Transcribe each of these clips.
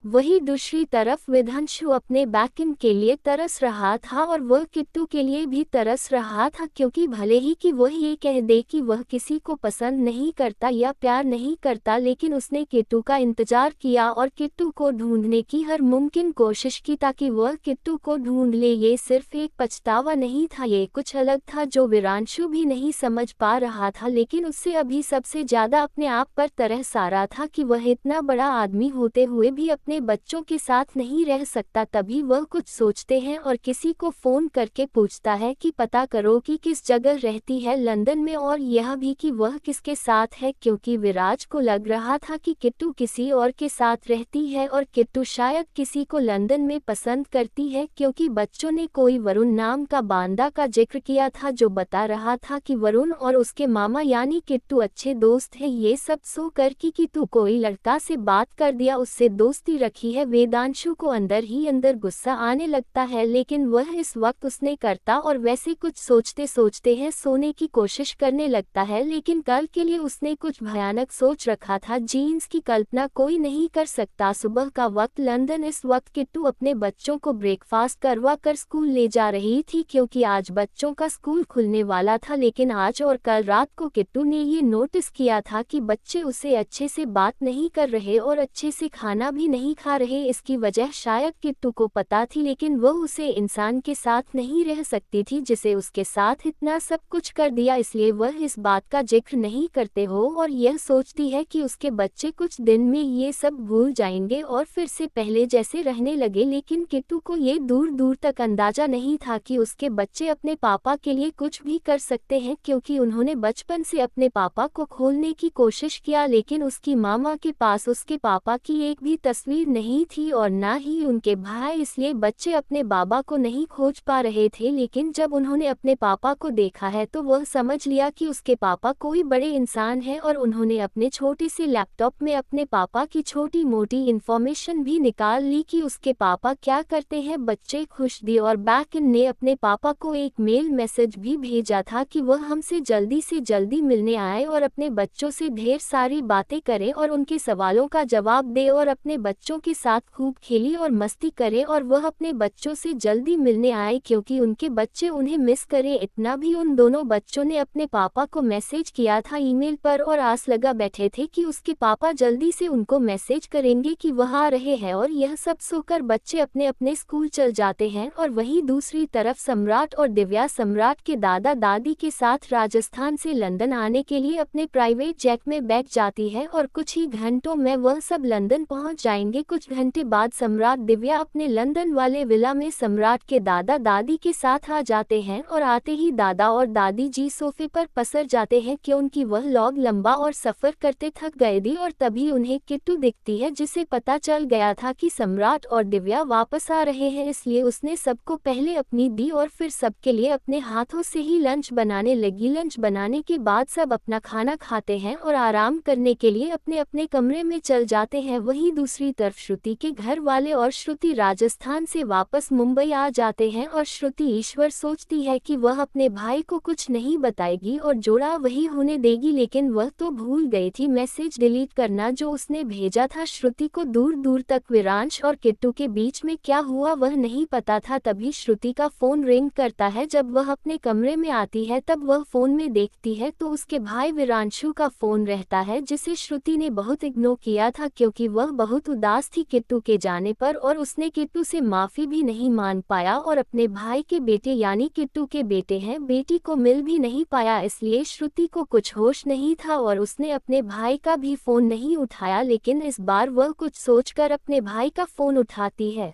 वहीं दूसरी तरफ विधांशु अपने बैकएंड के लिए तरस रहा था और वह किट्टू के लिए भी तरस रहा था, क्योंकि भले ही कि वह ये कह दे कि वह किसी को पसंद नहीं करता या प्यार नहीं करता, लेकिन उसने किट्टू का इंतजार किया और किट्टू को ढूंढने की हर मुमकिन कोशिश की ताकि वह किट्टू को ढूंढ ले। ये सिर्फ एक पछतावा नहीं था, ये कुछ अलग था जो विरांशु भी नहीं समझ पा रहा था, लेकिन उससे अभी सबसे ज्यादा अपने आप पर तरस आ रहा था कि वह इतना बड़ा आदमी होते हुए भी अपने बच्चों के साथ नहीं रह सकता। तभी वह कुछ सोचते हैं और किसी को फोन करके पूछता है कि पता करो कि किस जगह रहती है लंदन में, और यह भी कि वह किसके साथ है, क्योंकि विराज को लग रहा था कि किट्टू किसी और के साथ रहती है और किट्टू शायद किसी को लंदन में पसंद करती है, क्योंकि बच्चों ने कोई वरुण नाम का बांदा का जिक्र किया था जो बता रहा था कि वरुण और उसके मामा यानी किट्टू अच्छे दोस्त हैं। ये सब सोकर कि तू कोई लड़का से बात कर दिया, उससे दोस्ती रखी है। वेदांशु को अंदर ही अंदर गुस्सा आने लगता है, लेकिन वह इस वक्त उसने करता और वैसे कुछ सोचते सोचते है सोने की कोशिश करने लगता है, लेकिन कल के लिए उसने कुछ भयानक सोच रखा था जिसकी कल्पना कोई नहीं कर सकता। सुबह का वक्त लंदन। इस वक्त किट्टू अपने बच्चों को ब्रेकफास्ट करवा कर स्कूल ले जा रही थी, क्योंकि आज बच्चों का स्कूल खुलने वाला था। लेकिन आज और कल रात को किट्टू ने ये नोटिस किया था कि बच्चे उससे अच्छे से बात नहीं कर रहे और अच्छे से खाना भी नहीं खा रहे। इसकी वजह शायद किट्टू को पता थी, लेकिन वह उसे इंसान के साथ नहीं रह सकती थी जिसे उसके साथ इतना सब कुछ कर दिया, इसलिए वह इस बात का जिक्र नहीं करते हो और यह सोचती है कि उसके बच्चे कुछ दिन में ये सब भूल जाएंगे और फिर से पहले जैसे रहने लगे। लेकिन किट्टू को ये दूर दूर तक अंदाजा नहीं था कि उसके बच्चे अपने पापा के लिए कुछ भी कर सकते हैं, क्योंकि उन्होंने बचपन से अपने पापा को खोलने की कोशिश किया, लेकिन उसकी मामा के पास उसके पापा की एक भी तस्वीर नहीं थी और ना ही उनके भाई, इसलिए बच्चे अपने बाबा को नहीं खोज पा रहे थे। लेकिन जब उन्होंने अपने पापा को देखा है तो वह समझ लिया कि उसके पापा कोई बड़े इंसान है और उन्होंने अपने छोटे से लैपटॉप में अपने पापा की छोटी मोटी इन्फॉर्मेशन भी निकाल ली कि उसके पापा क्या करते हैं। बच्चे खुश दिए और बैकएंड ने अपने पापा को एक मेल मैसेज भी भेजा था कि वह हमसे जल्दी से जल्दी मिलने आए और अपने बच्चों से ढेर सारी बातें करे और उनके सवालों का जवाब दे और अपने बच्चों के साथ खूब खेली और मस्ती करे और वह अपने बच्चों से जल्दी मिलने आए क्योंकि उनके बच्चे उन्हें मिस करे। इतना भी उन दोनों बच्चों ने अपने पापा को मैसेज किया था ईमेल पर और आस लगा बैठे थे कि उसके पापा जल्दी से उनको मैसेज करेंगे कि वह आ रहे हैं, और यह सब सोकर बच्चे अपने अपने स्कूल चल जाते हैं। और वहीं दूसरी तरफ सम्राट और दिव्या सम्राट के दादा दादी के साथ राजस्थान से लंदन आने के लिए अपने प्राइवेट जेट में बैठ जाती है और कुछ ही घंटों में वह सब लंदन पहुंच जाएंगे। कुछ घंटे बाद सम्राट दिव्या अपने लंदन वाले विला में सम्राट के दादा दादी के साथ आ जाते हैं और आते ही दादा और दादी जी सोफे पर पसर जाते हैं क्योंकि वह लॉग लंबा और सफर करते थक गए थे। और तभी उन्हें किट्टू दिखती है जिसे पता चल गया था कि सम्राट और दिव्या वापस आ रहे हैं, इसलिए उसने सबको पहले अपनी दी और फिर सबके लिए अपने हाथों से ही लंच बनाने लगी। लंच बनाने के बाद सब अपना खाना खाते हैं और आराम करने के लिए अपने अपने कमरे में चल जाते हैं। वहीं दूसरी तरफ श्रुति के घर वाले और श्रुति राजस्थान से वापस मुंबई आ जाते हैं और श्रुति ईश्वर सोचती है कि वह अपने भाई को कुछ नहीं बताएगी और जोड़ा वही होने देगी, लेकिन वह तो भूल गई थी मैसेज डिलीट करना जो उसने भेजा था। श्रुति को दूर दूर तक विरांश और किट्टू के बीच में क्या हुआ वह नहीं पता था। तभी श्रुति का फोन रिंग करता है। जब वह अपने कमरे में आती है तब वह फोन में देखती है तो उसके भाई विरांशु का फोन रहता है, जिसे श्रुति ने बहुत इग्नोर किया था क्योंकि वह बहुत उदास थी किट्टू के जाने पर और उसने किट्टू से माफी भी नहीं मान पाया और अपने भाई के बेटे यानी किट्टू के बेटे हैं बेटी को मिल भी नहीं पाया, इसलिए श्रुति को कुछ होश नहीं था और उसने अपने भाई का भी फोन नहीं उठाया। लेकिन इस बार वह कुछ सोचकर अपने भाई का फोन उठाती है।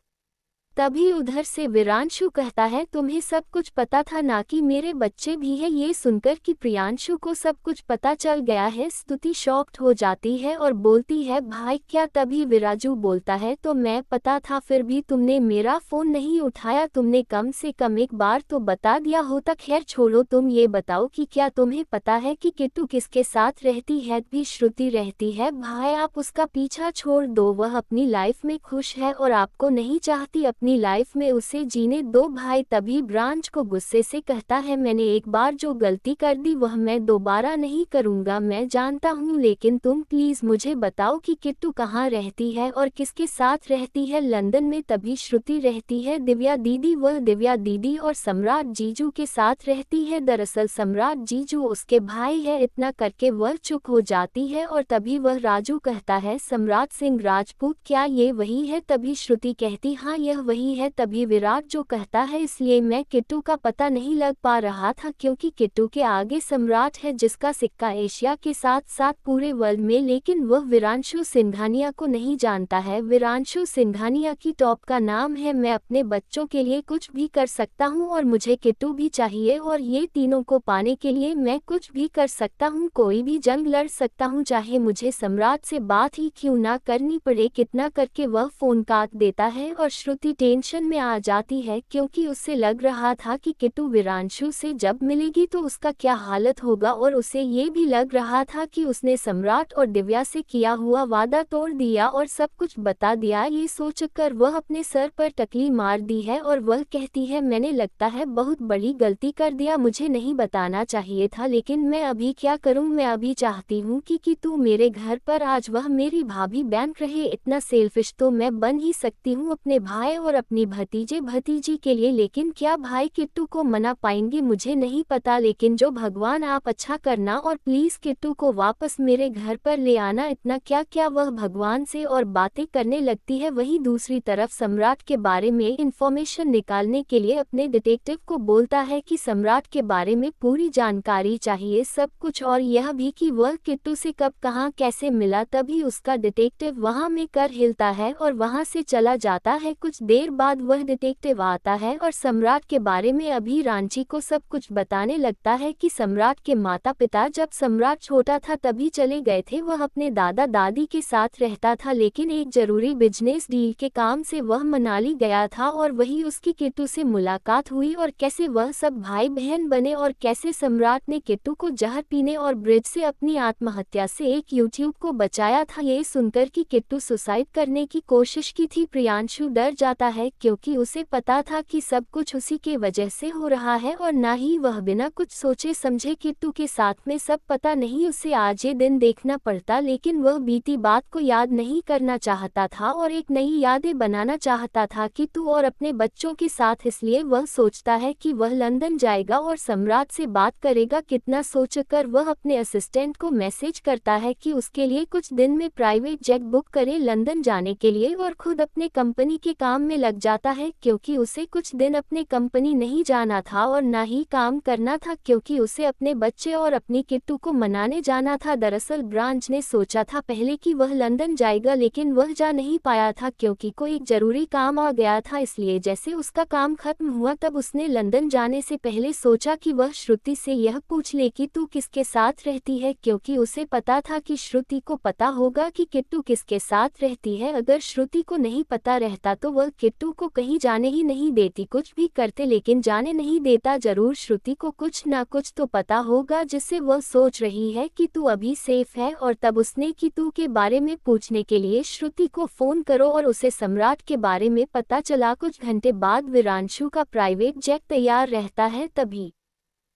तभी उधर से विरांशु कहता है तुम्हें सब कुछ पता था ना कि मेरे बच्चे भी हैं। ये सुनकर कि प्रियांशु को सब कुछ पता चल गया है स्तुति शॉक्ड हो जाती है और बोलती है भाई क्या। तभी विराजू बोलता है तो मैं पता था फिर भी तुमने मेरा फोन नहीं उठाया, तुमने कम से कम एक बार तो बता दिया होता। खैर छोड़ो, तुम ये बताओ कि क्या तुम्हें पता है कि किट्टू किसके साथ रहती है। भी श्रुति रहती है। भाई आप उसका पीछा छोड़ दो, वह अपनी लाइफ में खुश है और आपको नहीं चाहती अपनी लाइफ में उसे जीने दो भाई। तभी ब्रांच को गुस्से से कहता है मैंने एक बार जो गलती कर दी वह मैं दोबारा नहीं करूँगा, मैं जानता हूँ, लेकिन तुम प्लीज़ मुझे बताओ कि किट्टू कहाँ रहती है और किसके साथ रहती है। लंदन में। तभी श्रुति रहती है दिव्या दीदी, वह दिव्या दीदी और सम्राट जीजू के साथ रहती है। दरअसल सम्राट जीजू उसके भाई है। इतना करके वह चुप हो जाती है और तभी वह राजू कहता है सम्राट सिंह राजपूत, क्या ये वही है? तभी श्रुति कहती हाँ यह वही है। तभी विराट जो कहता है इसलिए मैं किट्टू का पता नहीं लग पा रहा था क्योंकि किट्टू के आगे सम्राट है जिसका सिक्का एशिया के साथ साथ पूरे वर्ल्ड में, लेकिन वह वीरांशु सिंघानिया को नहीं जानता है। वीरांशु सिंघानिया की टॉप का नाम है मैं अपने बच्चों के लिए कुछ भी कर सकता हूँ और मुझे किट्टू भी चाहिए और ये तीनों को पाने के लिए मैं कुछ भी कर सकता हूँ, कोई भी जंग लड़ सकता हूँ, चाहे मुझे सम्राट से बात ही क्यों ना करनी पड़े। कितना करके वह फोन काट देता है और श्रुति टेंशन में आ जाती है क्योंकि उससे लग रहा था कि किट्टू वीरांशु से जब मिलेगी तो उसका क्या हालत होगा और उसे ये भी लग रहा था कि उसने सम्राट और दिव्या से किया हुआ वादा तोड़ दिया और सब कुछ बता दिया। ये सोचकर वह अपने सर पर टकली मार दी है और वह कहती है मैंने लगता है बहुत बड़ी गलती कर दिया, मुझे नहीं बताना चाहिए था, लेकिन मैं अभी क्या करूं? मैं अभी चाहती हूं कि तू मेरे घर पर आज वह मेरी भाभी बैंक रहे। इतना सेल्फिश तो मैं बन ही सकती हूँ अपने भाई और अपनी भतीजे भतीजी के लिए, लेकिन क्या भाई किट्टू को मना पाएंगे मुझे नहीं पता, लेकिन जो भगवान आप अच्छा करना और प्लीज किट्टू को वापस मेरे घर पर ले आना। इतना क्या वह भगवान से और बातें करने लगती है। वहीं दूसरी तरफ सम्राट के बारे में इंफॉर्मेशन निकालने के लिए अपने डिटेक्टिव को बोलता है कि सम्राट के बारे में पूरी जानकारी चाहिए, सब कुछ, और यह भी कि वह किट्टू से कब कहाँ कैसे मिला। तभी उसका डिटेक्टिव वहां में कर हिलता है और वहां से चला जाता है। कुछ देर बाद वह डिटेक्टिव आता है और सम्राट के बारे में अभी रांची को सब कुछ बताने लगता है कि सम्राट के माता पिता जब सम्राट छोटा था तभी चले गए थे, वह अपने दादा दादी के साथ रहता था, लेकिन एक जरूरी बिजनेस डील के काम से वह मनाली गया था और वही उसकी किट्टू से मुलाकात हुई और कैसे वह सब भाई बहन बने और कैसे सम्राट ने किट्टू को जहर पीने और ब्रिज से अपनी आत्महत्या से एक यूट्यूब को बचाया था। ये सुनकर कि किट्टू सुसाइड करने की कोशिश की थी, प्रियांशु डर जाता है क्योंकि उसे पता था कि सब कुछ उसी के वजह से हो रहा है और ना ही वह बिना कुछ सोचे समझे किट्टू के साथ में सब पता नहीं उसे आज ये दिन देखना पड़ता, लेकिन वह बीती बात को याद नहीं करना चाहता था और एक नई यादें बनाना चाहता था किट्टू और अपने बच्चों के साथ। इसलिए वह सोचता है कि वह लंदन जाएगा और सम्राट से बात करेगा। कितना सोचकर वह अपने असिस्टेंट को मैसेज करता है कि उसके लिए कुछ दिन में प्राइवेट जेट बुक करे लंदन जाने के लिए और खुद अपने कंपनी के काम में लग जाता है क्योंकि उसे कुछ दिन अपने कंपनी नहीं जाना था और ना ही काम करना था क्योंकि उसे अपने बच्चे और अपनी किट्टू को मनाने जाना था। दरअसल ब्रांच ने सोचा था पहले कि वह लंदन जाएगा, लेकिन वह जा नहीं पाया था क्योंकि कोई एक जरूरी काम आ गया था, इसलिए जैसे उसका काम खत्म हुआ तब उसने लंदन जाने से पहले सोचा कि वह श्रुति से यह पूछ ले कि तू किसके साथ रहती है, क्योंकि उसे पता था कि श्रुति को पता होगा कि किट्टू किसके साथ रहती है। अगर श्रुति को नहीं पता रहता तो वह किट्टू को कहीं जाने ही नहीं देती, कुछ भी करते लेकिन जाने नहीं देता। जरूर श्रुति को कुछ ना कुछ तो पता होगा जिससे वह सोच रही है कि तू अभी सेफ है, और तब उसने कि तू के बारे में पूछने के लिए श्रुति को फोन करो और उसे सम्राट के बारे में पता चला। कुछ घंटे बाद वीरांशु का प्राइवेट जेट तैयार रहता है, तभी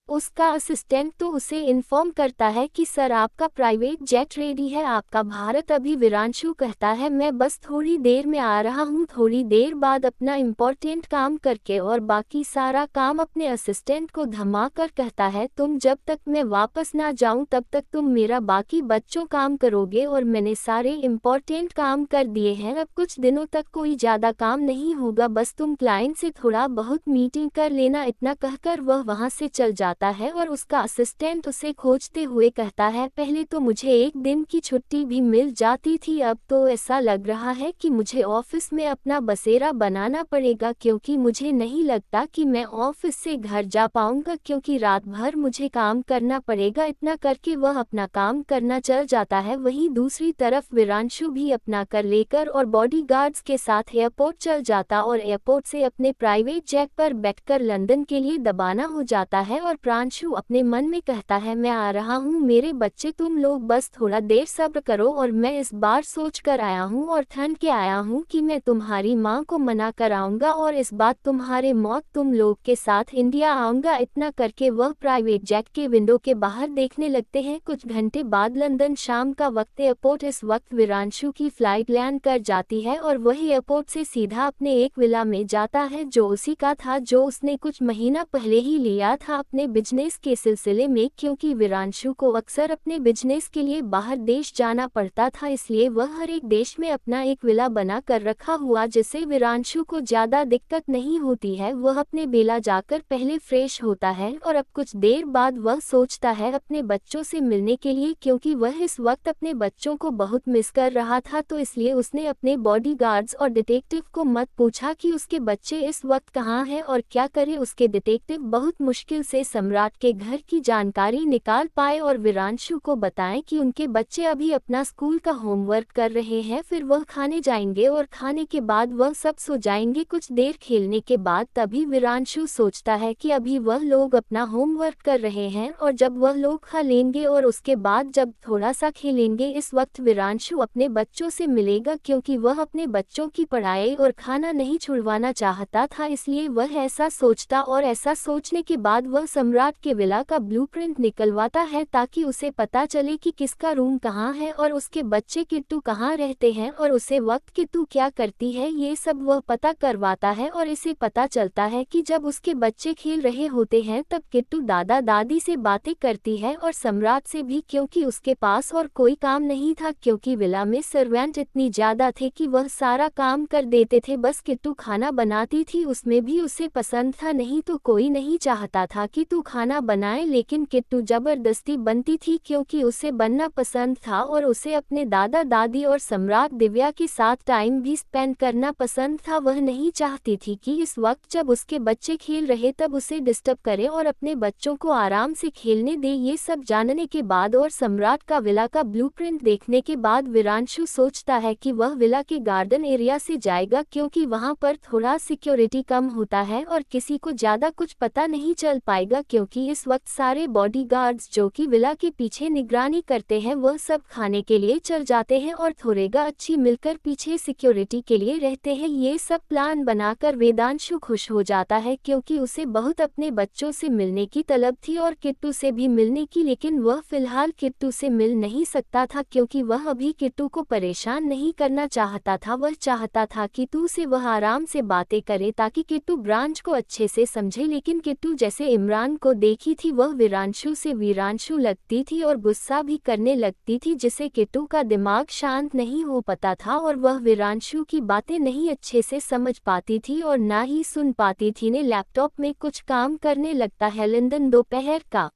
उसका असिस्टेंट तो उसे इन्फॉर्म करता है कि सर आपका प्राइवेट जेट रेडी है, आपका भारत। अभी वीरांशु कहता है मैं बस थोड़ी देर में आ रहा हूँ। थोड़ी देर बाद अपना इम्पोर्टेंट काम करके और बाकी सारा काम अपने असिस्टेंट को धमाकर कहता है तुम जब तक मैं वापस ना जाऊँ तब तक तुम मेरा बाकी बच्चों काम करोगे और मैंने सारे इम्पोर्टेंट काम कर दिए हैं, अब कुछ दिनों तक कोई ज़्यादा काम नहीं होगा, बस तुम क्लाइंट से थोड़ा बहुत मीटिंग कर लेना। इतना कहकर वह वहाँ से चल जाता है और उसका असिस्टेंट उसे खोजते हुए कहता है पहले तो मुझे एक दिन की छुट्टी भी मिल जाती थी, अब तो ऐसा लग रहा है कि मुझे ऑफिस में अपना बसेरा बनाना पड़ेगा क्योंकि मुझे नहीं लगता कि मैं ऑफिस से घर जा पाऊंगा क्योंकि रात भर मुझे काम करना पड़ेगा। इतना करके वह अपना काम करना चल जाता है। वहीं दूसरी तरफ वीरांशु भी अपना कर लेकर और बॉडीगार्ड्स के साथ एयरपोर्ट चल जाता और एयरपोर्ट से अपने प्राइवेट जेट पर बैठकर लंदन के लिए दबाना हो जाता है और प्रांशु अपने मन में कहता है, मैं आ रहा हूँ मेरे बच्चे, तुम लोग बस थोड़ा देर सब्र करो और मैं इस बार सोच कर आया हूँ और ठन के आया हूँ कि मैं तुम्हारी माँ को मना कर आऊँगा और इस बात तुम्हारे मौत तुम लोग के साथ इंडिया आऊँगा। इतना करके वह प्राइवेट जेट के विंडो के बाहर देखने लगते हैं। कुछ घंटे बाद लंदन, शाम का वक्त, एयरपोर्ट। इस वक्त वीरांशु की फ्लाइट लैंड कर जाती है और वही एयरपोर्ट से सीधा अपने एक विला में जाता है जो उसी का था जो उसने कुछ महीना पहले ही लिया था अपने बिजनेस के सिलसिले में। क्योंकि वीरांशु को अक्सर अपने बिजनेस के लिए बाहर देश जाना पड़ता था, इसलिए वह हर एक देश में अपना एक विला बना कर रखा हुआ जिससे वीरांशु को ज्यादा दिक्कत नहीं होती है। वह अपने बेला जाकर पहले फ्रेश होता है और अब कुछ देर बाद वह सोचता है अपने बच्चों से मिलने के लिए, क्योंकि वह इस वक्त अपने बच्चों को बहुत मिस कर रहा था। तो इसलिए उसने अपने बॉडीगार्ड्स और डिटेक्टिव को मत पूछा कि उसके बच्चे इस वक्त कहाँ हैं और क्या करे। उसके डिटेक्टिव बहुत मुश्किल से सम्राट के घर की जानकारी निकाल पाए और वीरांशु को बताएं कि उनके बच्चे अभी अपना स्कूल का होमवर्क कर रहे हैं, फिर वह खाने जाएंगे और खाने के बाद वह सब सो जाएंगे। कुछ देर खेलने के बाद तभी वीरांशु सोचता है कि अभी वह लोग अपना होमवर्क कर रहे हैं और जब वह लोग खा लेंगे और उसके बाद जब थोड़ा सा खेलेंगे, इस वक्त वीरांशु अपने बच्चों से मिलेगा, क्योंकि वह अपने बच्चों की पढ़ाई और खाना नहीं छुड़वाना चाहता था। इसलिए वह ऐसा सोचता और ऐसा सोचने के बाद वह सम्राट के विला का ब्लूप्रिंट निकलवाता है ताकि उसे पता चले कि किसका रूम कहाँ है और उसके बच्चे किट्टू कहाँ रहते हैं और उसे वक्त किट्टू क्या करती है, ये सब वह पता करवाता है। और इसे पता चलता है कि जब उसके बच्चे खेल रहे होते हैं तब किट्टू दादा दादी से बातें करती है और सम्राट से भी, क्योंकि उसके पास और कोई काम नहीं था, क्योंकि विला में सर्वेंट इतनी ज्यादा थे कि वह सारा काम कर देते थे। बस किट्टू खाना बनाती थी, उसमें भी उसे पसंद था, नहीं तो कोई नहीं चाहता था कि तू खाना बनाए, लेकिन किट्टू जबरदस्ती बनती थी क्योंकि उसे बनना पसंद था और उसे अपने दादा दादी और सम्राट दिव्या के साथ टाइम भी स्पेंड करना पसंद था। वह नहीं चाहती थी कि इस वक्त जब उसके बच्चे खेल रहे तब उसे डिस्टर्ब करे और अपने बच्चों को आराम से खेलने दे। ये सब जानने के बाद और सम्राट का विला का ब्लूप्रिंट देखने के बाद वीरांशु सोचता है कि वह विला के गार्डन एरिया से जाएगा, क्योंकि वहां पर थोड़ा सिक्योरिटी कम होता है और किसी को ज्यादा कुछ पता नहीं चल पाएगा, क्योंकि इस वक्त सारे बॉडीगार्ड्स जो कि विला के पीछे निगरानी करते हैं वह सब खाने के लिए चल जाते हैं और थोड़ेगा अच्छी मिलकर पीछे सिक्योरिटी के लिए रहते हैं। ये सब प्लान बनाकर वेदांशु खुश हो जाता है, क्योंकि उसे बहुत अपने बच्चों से मिलने की तलब थी और किट्टू से भी मिलने की, लेकिन वह फिलहाल किट्टू से मिल नहीं सकता था क्योंकि वह अभी किट्टू को परेशान नहीं करना चाहता था। वह चाहता था कि किट्टू से वह आराम से बातें करे ताकि किट्टू ब्रांच को अच्छे से समझे। लेकिन किट्टू जैसे इमरान को देखी थी वह वीरांशु से वीरांशु लगती थी और गुस्सा भी करने लगती थी, जिससे किट्टू का दिमाग शांत नहीं हो पाता था और वह वीरांशु की बातें नहीं अच्छे से समझ पाती थी और ना ही सुन पाती थी। ने लैपटॉप में कुछ काम करने लगता है। लंदन, दोपहर का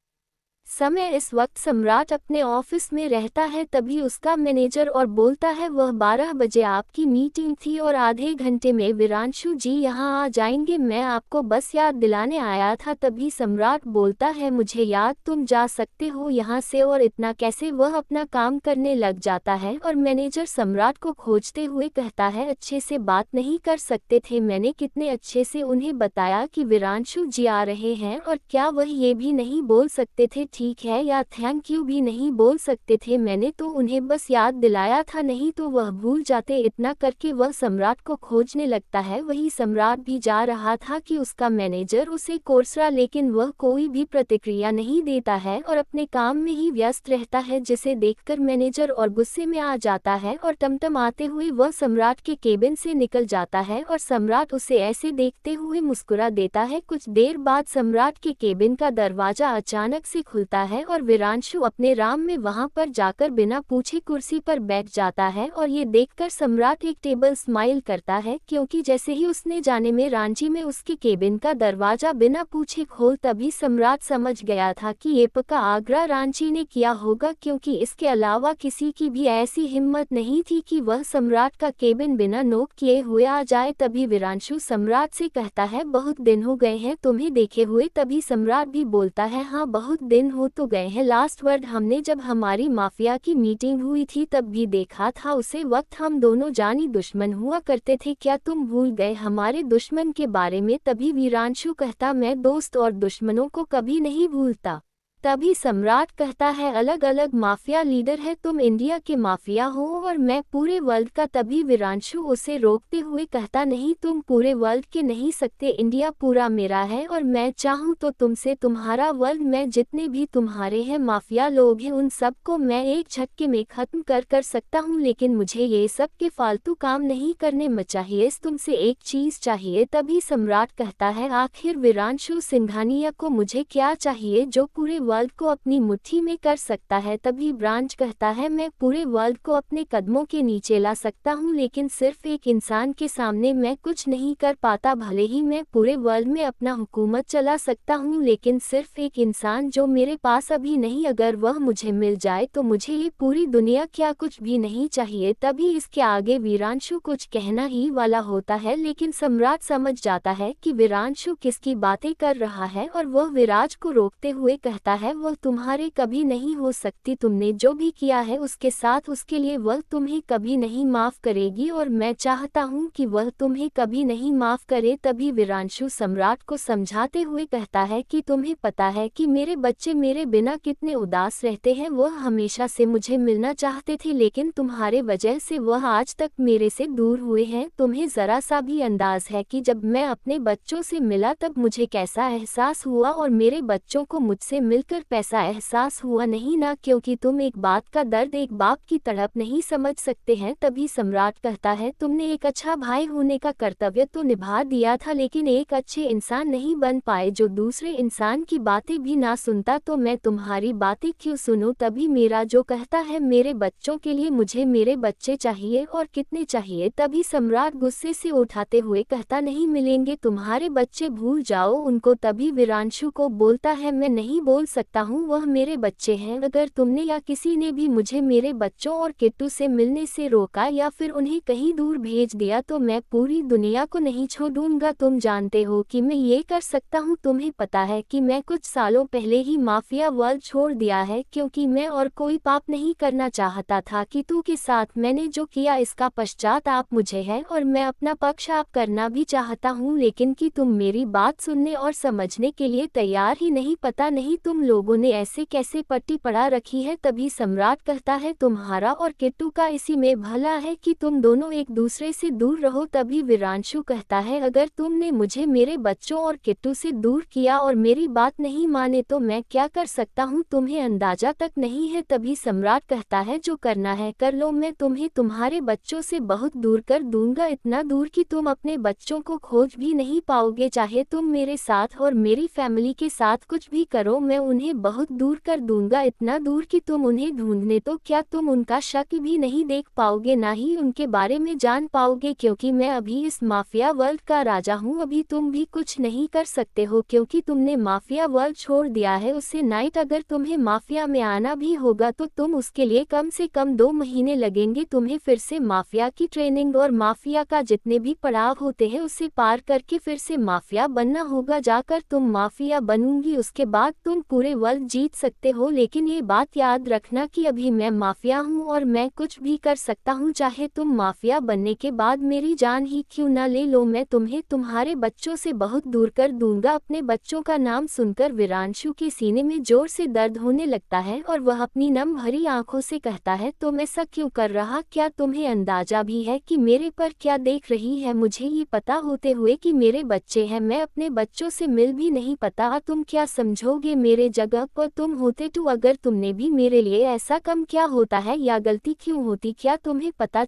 समय। इस वक्त सम्राट अपने ऑफिस में रहता है, तभी उसका मैनेजर और बोलता है, वह 12 बजे आपकी मीटिंग थी और आधे घंटे में वीरांशु जी यहाँ आ जाएंगे, मैं आपको बस याद दिलाने आया था। तभी सम्राट बोलता है, मुझे याद, तुम जा सकते हो यहाँ से। और इतना कैसे, वह अपना काम करने लग जाता है और मैनेजर सम्राट को खोजते हुए कहता है, अच्छे से बात नहीं कर सकते थे, मैंने कितने अच्छे से उन्हें बताया कि वीरांशु जी आ रहे हैं, और क्या वह ये भी नहीं बोल सकते थे ठीक है या थैंक यू भी नहीं बोल सकते थे, मैंने तो उन्हें बस याद दिलाया था, नहीं तो वह भूल जाते। इतना करके वह सम्राट को खोजने लगता है। वही सम्राट भी जा रहा था कि उसका मैनेजर उसे कोर्सरा, लेकिन वह कोई भी प्रतिक्रिया नहीं देता है और अपने काम में ही व्यस्त रहता है, जिसे देखकर मैनेजर और गुस्से में आ जाता है और टमटमाते हुए वह सम्राट के केबिन से निकल जाता है और सम्राट उसे ऐसे देखते हुए मुस्कुरा देता है। कुछ देर बाद सम्राट के केबिन का दरवाजा अचानक से खुलता है और वीरांशु अपने राम में वहां पर जाकर बिना पूछे कुर्सी पर बैठ जाता है और ये देखकर सम्राट एक टेबल स्माइल करता है, क्योंकि जैसे ही उसने जाने में रांची में उसके केबिन का दरवाजा बिना पूछे खोल, तभी सम्राट समझ गया था कि ये पक्का आगरा रांची ने किया होगा, क्योंकि इसके अलावा किसी की भी ऐसी हिम्मत नहीं थी कि वह सम्राट का केबिन बिना नोक किए हुए आ जाए। तभी वीरांशु सम्राट से कहता है, बहुत दिन हो गए हैं तुम्हें देखे हुए। तभी सम्राट भी बोलता है, हाँ बहुत दिन दुश्मन हो तो गए हैं। लास्ट वर्ड हमने जब हमारी माफिया की मीटिंग हुई थी तब भी देखा था, उसे वक्त हम दोनों जानी दुश्मन हुआ करते थे। क्या तुम भूल गए हमारे दुश्मन के बारे में? तभी वीरांशु कहता, मैं दोस्त और दुश्मनों को कभी नहीं भूलता। तभी सम्राट कहता है, अलग अलग माफिया लीडर है, तुम इंडिया के माफिया हो और मैं पूरे वर्ल्ड का। तभी वीरांशु उसे रोकते हुए कहता, नहीं तुम पूरे वर्ल्ड के नहीं सकते, इंडिया पूरा मेरा है और मैं चाहूँ तो तुमसे तुम्हारा वर्ल्ड, मैं जितने भी तुम्हारे हैं माफिया लोग हैं उन सबको मैं एक झटके में खत्म कर सकता हूँ। लेकिन मुझे ये सब के फालतू काम नहीं करने में चाहिए, तुमसे एक चीज चाहिए। तभी सम्राट कहता है, आखिर वीरांशु सिंघानिया को मुझे क्या चाहिए जो पूरे वर्ल्ड को अपनी मुट्ठी में कर सकता है? तभी ब्रांच कहता है, मैं पूरे वर्ल्ड को अपने कदमों के नीचे ला सकता हूँ, लेकिन सिर्फ एक इंसान के सामने मैं कुछ नहीं कर पाता। भले ही मैं पूरे वर्ल्ड में अपना हुकूमत चला सकता हूँ, लेकिन सिर्फ एक इंसान जो मेरे पास अभी नहीं, अगर वह मुझे मिल जाए तो मुझे ये पूरी दुनिया क्या कुछ भी नहीं चाहिए। तभी इसके आगे वीरांशु कुछ कहना ही वाला होता है, लेकिन सम्राट समझ जाता है कि वीरांशु किसकी बातें कर रहा है और वह विराज को रोकते हुए कहता है, वह तुम्हारे कभी नहीं हो सकती, तुमने जो भी किया है उसके साथ उसके लिए वह तुम्हें कभी नहीं माफ करेगी और मैं चाहता हूँ कि वह तुम्हें कभी नहीं माफ करे। तभी वीरांशु सम्राट को समझाते हुए कहता है कि तुम्हें पता है कि मेरे बच्चे मेरे बिना कितने उदास रहते हैं, वह हमेशा से मुझे मिलना चाहते थे लेकिन तुम्हारे वजह से वह आज तक मेरे से दूर हुए हैं। तुम्हें जरा सा भी अंदाज है कि जब मैं अपने बच्चों से मिला तब मुझे कैसा एहसास हुआ और मेरे बच्चों को मुझसे मिलकर पैसा एहसास हुआ नहीं ना, क्योंकि तुम एक बात का दर्द, एक बाप की तड़प नहीं समझ सकते हैं। तभी सम्राट कहता है, तुमने एक अच्छा भाई होने का कर्तव्य तो निभा दिया था लेकिन एक अच्छे इंसान नहीं बन पाए जो दूसरे इंसान की बातें भी ना सुनता, तो मैं तुम्हारी बातें क्यों सुनूं? तभी मेरा जो कहता है, मेरे बच्चों के लिए मुझे मेरे बच्चे चाहिए और कितने चाहिए। तभी सम्राट गुस्से से उठाते हुए कहता, नहीं मिलेंगे तुम्हारे बच्चे, भूल जाओ उनको। तभी वीरांशु को बोलता है, मैं नहीं बोल सकता हूँ, वह मेरे बच्चे हैं। अगर तुमने या किसी ने भी मुझे मेरे बच्चों और किट्टू से मिलने से रोका या फिर उन्हें कहीं दूर भेज दिया तो मैं पूरी दुनिया को नहीं छोड़ूंगा। तुम जानते हो कि मैं ये कर सकता हूँ, तुम्हें पता है कि मैं कुछ सालों पहले ही माफिया वर्ल्ड छोड़ दिया है क्योंकि मैं और कोई पाप नहीं करना चाहता था। किट्टू के साथ मैंने जो किया इसका पश्चाताप मुझे है और मैं अपना पक्ष आप करना भी चाहता हूँ, लेकिन कि तुम मेरी बात सुनने और समझने के लिए तैयार ही नहीं। पता नहीं तुम लोगों ने ऐसे कैसे पट्टी पड़ा रखी है। तभी सम्राट कहता है, तुम्हारा और किट्टू का इसी में भला है कि तुम दोनों एक दूसरे से दूर रहो। तभी वीरांशु कहता है, अगर तुमने मुझे मेरे बच्चों और किट्टू से दूर किया और मेरी बात नहीं माने तो मैं क्या कर सकता हूँ, तुम्हें अंदाजा तक नहीं है। तभी सम्राट कहता है, जो करना है कर लो, मैं तुम्हें तुम्हारे बच्चों से बहुत दूर कर दूंगा, इतना दूर कि तुम अपने बच्चों को खोज भी नहीं पाओगे। चाहे तुम मेरे साथ और मेरी फैमिली के साथ कुछ भी करो, मैं उन्हें बहुत दूर कर दूंगा, इतना दूर कि तुम उन्हें ढूंढने तो क्या तुम उनका शक भी नहीं देख पाओगे, ना ही उनके बारे में जान पाओगे, क्योंकि मैं अभी इस माफिया वर्ल्ड का राजा हूँ। अभी तुम भी कुछ नहीं कर सकते हो क्योंकि तुमने माफिया वर्ल्ड छोड़ दिया है। उससे नाइट अगर तुम्हें माफिया में आना भी होगा तो तुम उसके लिए कम से कम 2 महीने लगेंगे। तुम्हें फिर से माफिया की ट्रेनिंग और माफिया का जितने भी पड़ाव होते हैं उसे पार करके फिर से माफिया बनना होगा। जाकर तुम माफिया बनूंगी, उसके बाद तुम पूरे वर्ल्ड जीत सकते हो। लेकिन ये बात याद रखना कि अभी मैं माफिया हूँ और मैं कुछ भी कर सकता हूँ, चाहे तुम माफिया बनने के बाद मेरी जान ही क्यों न ले लो, मैं तुम्हें तुम्हारे बच्चों से बहुत दूर कर दूंगा। अपने बच्चों का नाम सुनकर वीरांशु के सीने में जोर से दर्द होने लगता है और वह अपनी नम भरी आंखों से कहता है, तुम ऐसा क्यों कर रहा? क्या तुम्हें अंदाजा भी है कि मेरे पर क्या देख रही है? मुझे ये पता होते हुए कि मेरे बच्चे हैं, मैं अपने बच्चों से मिल भी नहीं पाता। तुम क्या समझोगे मेरे जगह पर तुम होते तो? अगर तुमने भी मेरे लिए ऐसा कम क्या होता है या गलती क्यों होती? क्या तुम्हें पता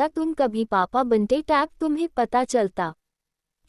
तुम कभी पापा बनते? टैप तुम्हें पता चलता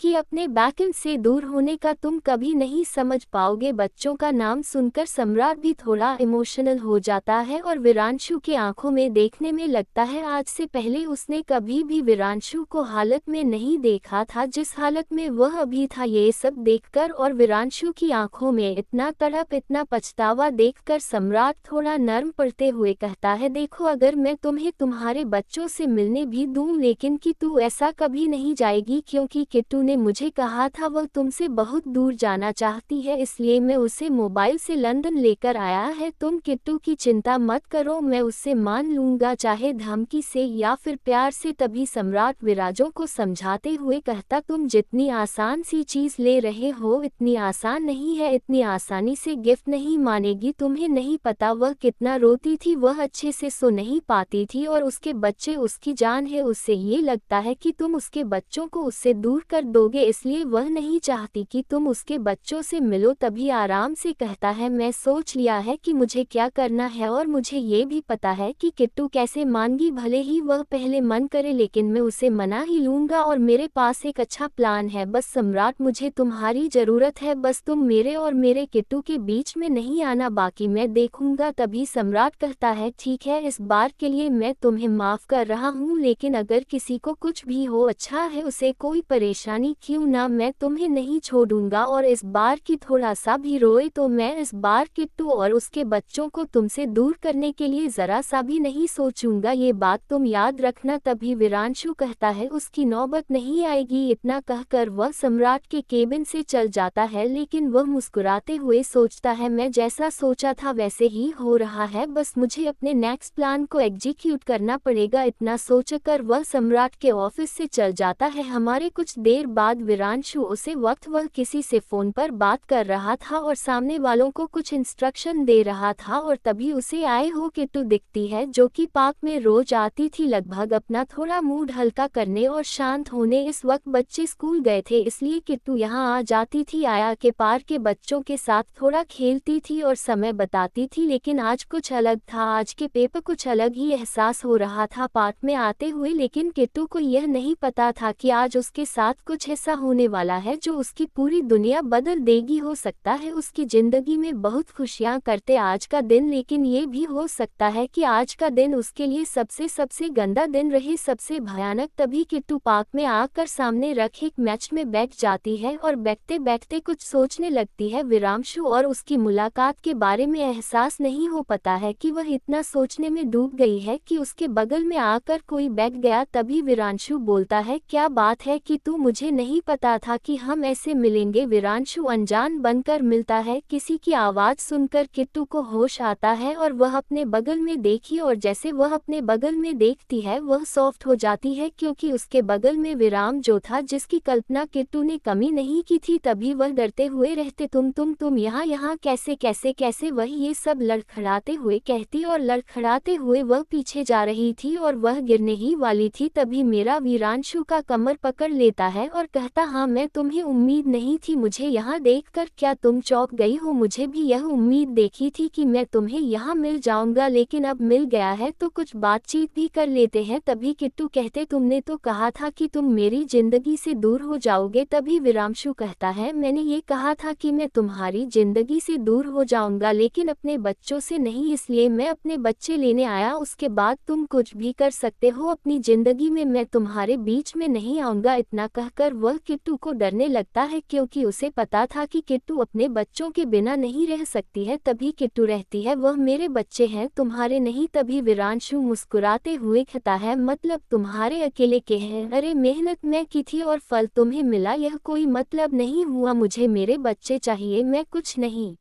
कि अपने बैकएंड से दूर होने का तुम कभी नहीं समझ पाओगे। बच्चों का नाम सुनकर सम्राट भी थोड़ा इमोशनल हो जाता है और वीरांशु के आंखों में देखने में लगता है आज से पहले उसने कभी भी वीरांशु को हालत में नहीं देखा था जिस हालत में वह अभी था। ये सब देखकर और वीरांशु की आंखों में इतना तड़प, इतना पछतावा देखकर सम्राट थोड़ा नर्म पड़ते हुए कहता है, देखो अगर मैं तुम्हें तुम्हारे बच्चों से मिलने भी दूं लेकिन कि तू ऐसा कभी नहीं जाएगी क्योंकि किट्टू ने मुझे कहा था वह तुमसे बहुत दूर जाना चाहती है, इसलिए मैं उसे मोबाइल से लंदन लेकर आया है। तुम किट्टू की चिंता मत करो, मैं उससे मान लूँगा, चाहे धमकी से या फिर प्यार से। तभी सम्राट विराजों को समझाते हुए कहता, तुम जितनी आसान सी चीज़ ले रहे हो इतनी आसान नहीं है, इतनी आसानी से गिफ्ट नहीं मानेगी। तुम्हें नहीं पता वह कितना रोती थी, वह अच्छे से सो नहीं पाती थी और उसके बच्चे उसकी जान है। उससे ये लगता है कि तुम उसके बच्चों को उससे दूर कर दोगे, इसलिए वह नहीं चाहती कि तुम उसके बच्चों से मिलो। तभी आराम से कहता है, मैं सोच लिया है कि मुझे क्या करना है और मुझे ये भी पता है कि किट्टू कैसे मानेगी। भले ही वह पहले मन करे लेकिन मैं उसे मना ही लूँगा और मेरे पास एक अच्छा प्लान है। बस सम्राट, मुझे तुम्हारी ज़रूरत है, बस तुम मेरे और मेरे किट्टू के बीच में नहीं आना, बाकी मैं देखूंगा। तभी सम्राट कहता है, ठीक है, इस बार के लिए मैं तुम्हें माफ़ कर रहा हूँ, लेकिन अगर किसी को कुछ भी हो, अच्छा है, उसे कोई परेशानी क्यों ना, मैं तुम्हें नहीं छोड़ूंगा। और इस बार की थोड़ा सा भी रोए तो मैं इस बार किट्टू और उसके बच्चों को तुमसे दूर करने के लिए ज़रा सा भी नहीं सोचूंगा, ये बात तुम याद रखना। तभी वीरांशु कहता है, उसकी नौबत नहीं आएगी। इतना कहकर वह सम्राट के केबिन से चल जाता है, लेकिन वह मुस्कुराते हुए सोचता है, मैं जैसा सोचा था वैसे ही हो रहा है, बस मुझे अपने नेक्स्ट प्लान को एग्जीक्यूट करना पड़ेगा। इतना सोचकर वह सम्राट के ऑफिस से चल जाता है। हमारे कुछ देर बाद वीरांशु उसे वक्त वह किसी से फोन पर बात कर रहा था और सामने वालों को कुछ इंस्ट्रक्शन दे रहा था, और तभी उसे आए हो किट्टू दिखती है, जो कि पार्क में रोज आती थी, लगभग अपना थोड़ा मूड हल्का करने और शांत होने। इस वक्त बच्चे स्कूल गए थे, इसलिए किट्टू यहाँ आ जाती थी। आया के पार्क के बच्चों के साथ थोड़ा खेलती थी और समय बताती थी, लेकिन आज कुछ अलग था, आज के पेपर कुछ अलग ही एहसास हो रहा था पार्क में आते हुए। लेकिन किट्टू को यह नहीं पता था कि आज उसके साथ कुछ ऐसा होने वाला है जो उसकी पूरी दुनिया बदल देगी। हो सकता है उसकी जिंदगी में बहुत खुशियां करते आज का दिन, लेकिन ये भी हो सकता है कि आज का दिन उसके लिए सबसे गंदा दिन रहे, सबसे भयानक। तभी किट्टू पार्क में आकर सामने रखे एक मैच में बैठ जाती है और बैठते बैठते कुछ सोचने लगती है। वीरांशु और उसकी मुलाकात के बारे में एहसास नहीं हो पाता है कि वह इतना सोचने में डूब गई है कि उसके बगल में आकर कोई बैठ गया। तभी वीरांशु बोलता है, क्या बात है कि तू, मुझे नहीं पता था कि हम ऐसे मिलेंगे। वीरांशु अनजान बनकर मिलता है। किसी की आवाज़ सुनकर किट्टू को होश आता है और वह अपने बगल में देखी, और जैसे वह अपने बगल में देखती है वह सॉफ्ट हो जाती है, क्योंकि उसके बगल में विराम जो था, जिसकी कल्पना किट्टू ने कमी नहीं की थी। तभी वह डरते हुए रहते, तुम यहाँ कैसे वह ये सब लड़खड़ाते हुए कहती, और लड़खड़ाते हुए वह पीछे जा रही थी और वह गिरने ही वाली थी। तभी मेरा वीरांशु का कमर पकड़ लेता है और कहता, हाँ, मैं तुम्हें उम्मीद नहीं थी मुझे यहाँ देखकर, क्या तुम चौंक गई हो? मुझे भी यह उम्मीद देखी थी कि मैं तुम्हें यहाँ मिल जाऊंगा, लेकिन अब मिल गया है तो कुछ बातचीत भी कर लेते हैं। तभी किट्टू कहते, तुमने तो कहा था कि तुम मेरी जिंदगी से दूर हो जाओगे। तभी वीरांशु कहता है, मैंने ये कहा था कि मैं तुम्हारी जिंदगी से दूर हो जाऊंगा, लेकिन अपने बच्चों से नहीं, इसलिए मैं अपने बच्चे लेने आया। उसके बाद तुम कुछ भी कर सकते हो अपनी जिंदगी में, मैं तुम्हारे बीच में नहीं आऊंगा। इतना कहकर वह किट्टू को डरने लगता है, क्योंकि उसे पता था कि किट्टू अपने बच्चों के बिना नहीं रह सकती है। तभी किट्टू रहती है, वह मेरे बच्चे हैं, तुम्हारे नहीं। तभी वीरांशु मुस्कुराते हुए कहता है, मतलब तुम्हारे अकेले के हैं? अरे, मेहनत मैं की थी और फल तुम्हें मिला, यह कोई मतलब नहीं हुआ। मुझे मेरे बच्चे चाहिए, मैं कुछ नहीं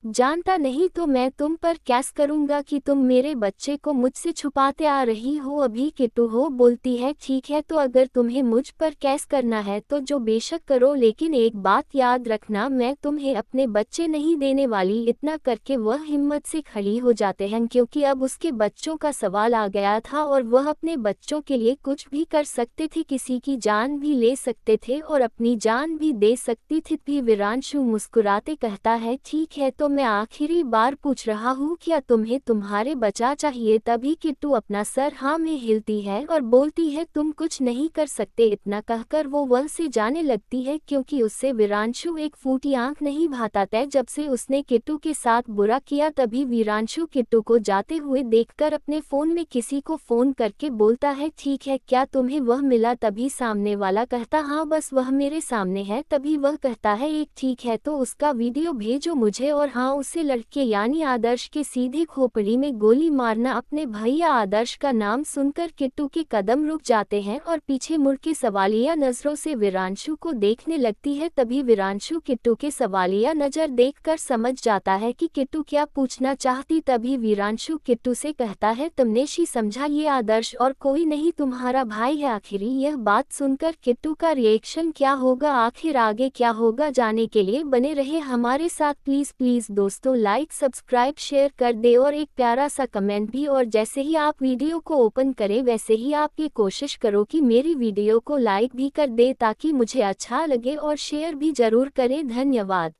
जानता, नहीं तो मैं तुम पर कैस करूंगा कि तुम मेरे बच्चे को मुझसे छुपाते आ रही हो। अभी किट्टू हो बोलती है, ठीक है, तो अगर तुम्हें मुझ पर कैस करना है तो जो बेशक करो, लेकिन एक बात याद रखना, मैं तुम्हें अपने बच्चे नहीं देने वाली। इतना करके वह हिम्मत से खड़ी हो जाते हैं, क्योंकि अब उसके बच्चों का सवाल आ गया था और वह अपने बच्चों के लिए कुछ भी कर सकते थे, किसी की जान भी ले सकते थे और अपनी जान भी दे सकती थी। भी वीरांशु मुस्कुराते कहता है, ठीक है, तो मैं आखिरी बार पूछ रहा हूँ, क्या तुम्हें तुम्हारे बच्चा चाहिए? तभी किट्टू अपना सर हाँ में हिलती है और बोलती है, तुम कुछ नहीं कर सकते। इतना कहकर वो वह से जाने लगती है, क्योंकि उससे वीरांशु एक फूटी आंख नहीं भाता था जब से उसने किट्टू के साथ बुरा किया। तभी वीरांशु किट्टू को जाते हुए देखकर अपने फोन में किसी को फोन करके बोलता है, ठीक है, क्या तुम्हें वह मिला? तभी सामने वाला कहता, हाँ, बस वह मेरे सामने है। तभी वह कहता है, एक ठीक है, तो उसका वीडियो भेजो मुझे। और हाँ, हाँ उसे लड़के यानी आदर्श के सीधे खोपड़ी में गोली मारना। अपने भैया आदर्श का नाम सुनकर किट्टू के कदम रुक जाते हैं और पीछे मुड़ के सवालिया नजरों से वीरांशु को देखने लगती है। तभी वीरांशु किट्टू के सवालिया नजर देखकर समझ जाता है कि किट्टू क्या पूछना चाहती। तभी वीरांशु किट्टू से कहता है, तुमने शी समझा, ये आदर्श और कोई नहीं तुम्हारा भाई है। आखिर यह बात सुनकर किट्टू का रिएक्शन क्या होगा, आखिर आगे क्या होगा, जाने के लिए बने रहे हमारे साथ। प्लीज दोस्तों लाइक सब्सक्राइब शेयर कर दे और एक प्यारा सा कमेंट भी। और जैसे ही आप वीडियो को ओपन करें वैसे ही आप ये कोशिश करो कि मेरी वीडियो को लाइक भी कर दे ताकि मुझे अच्छा लगे, और शेयर भी जरूर करें। धन्यवाद।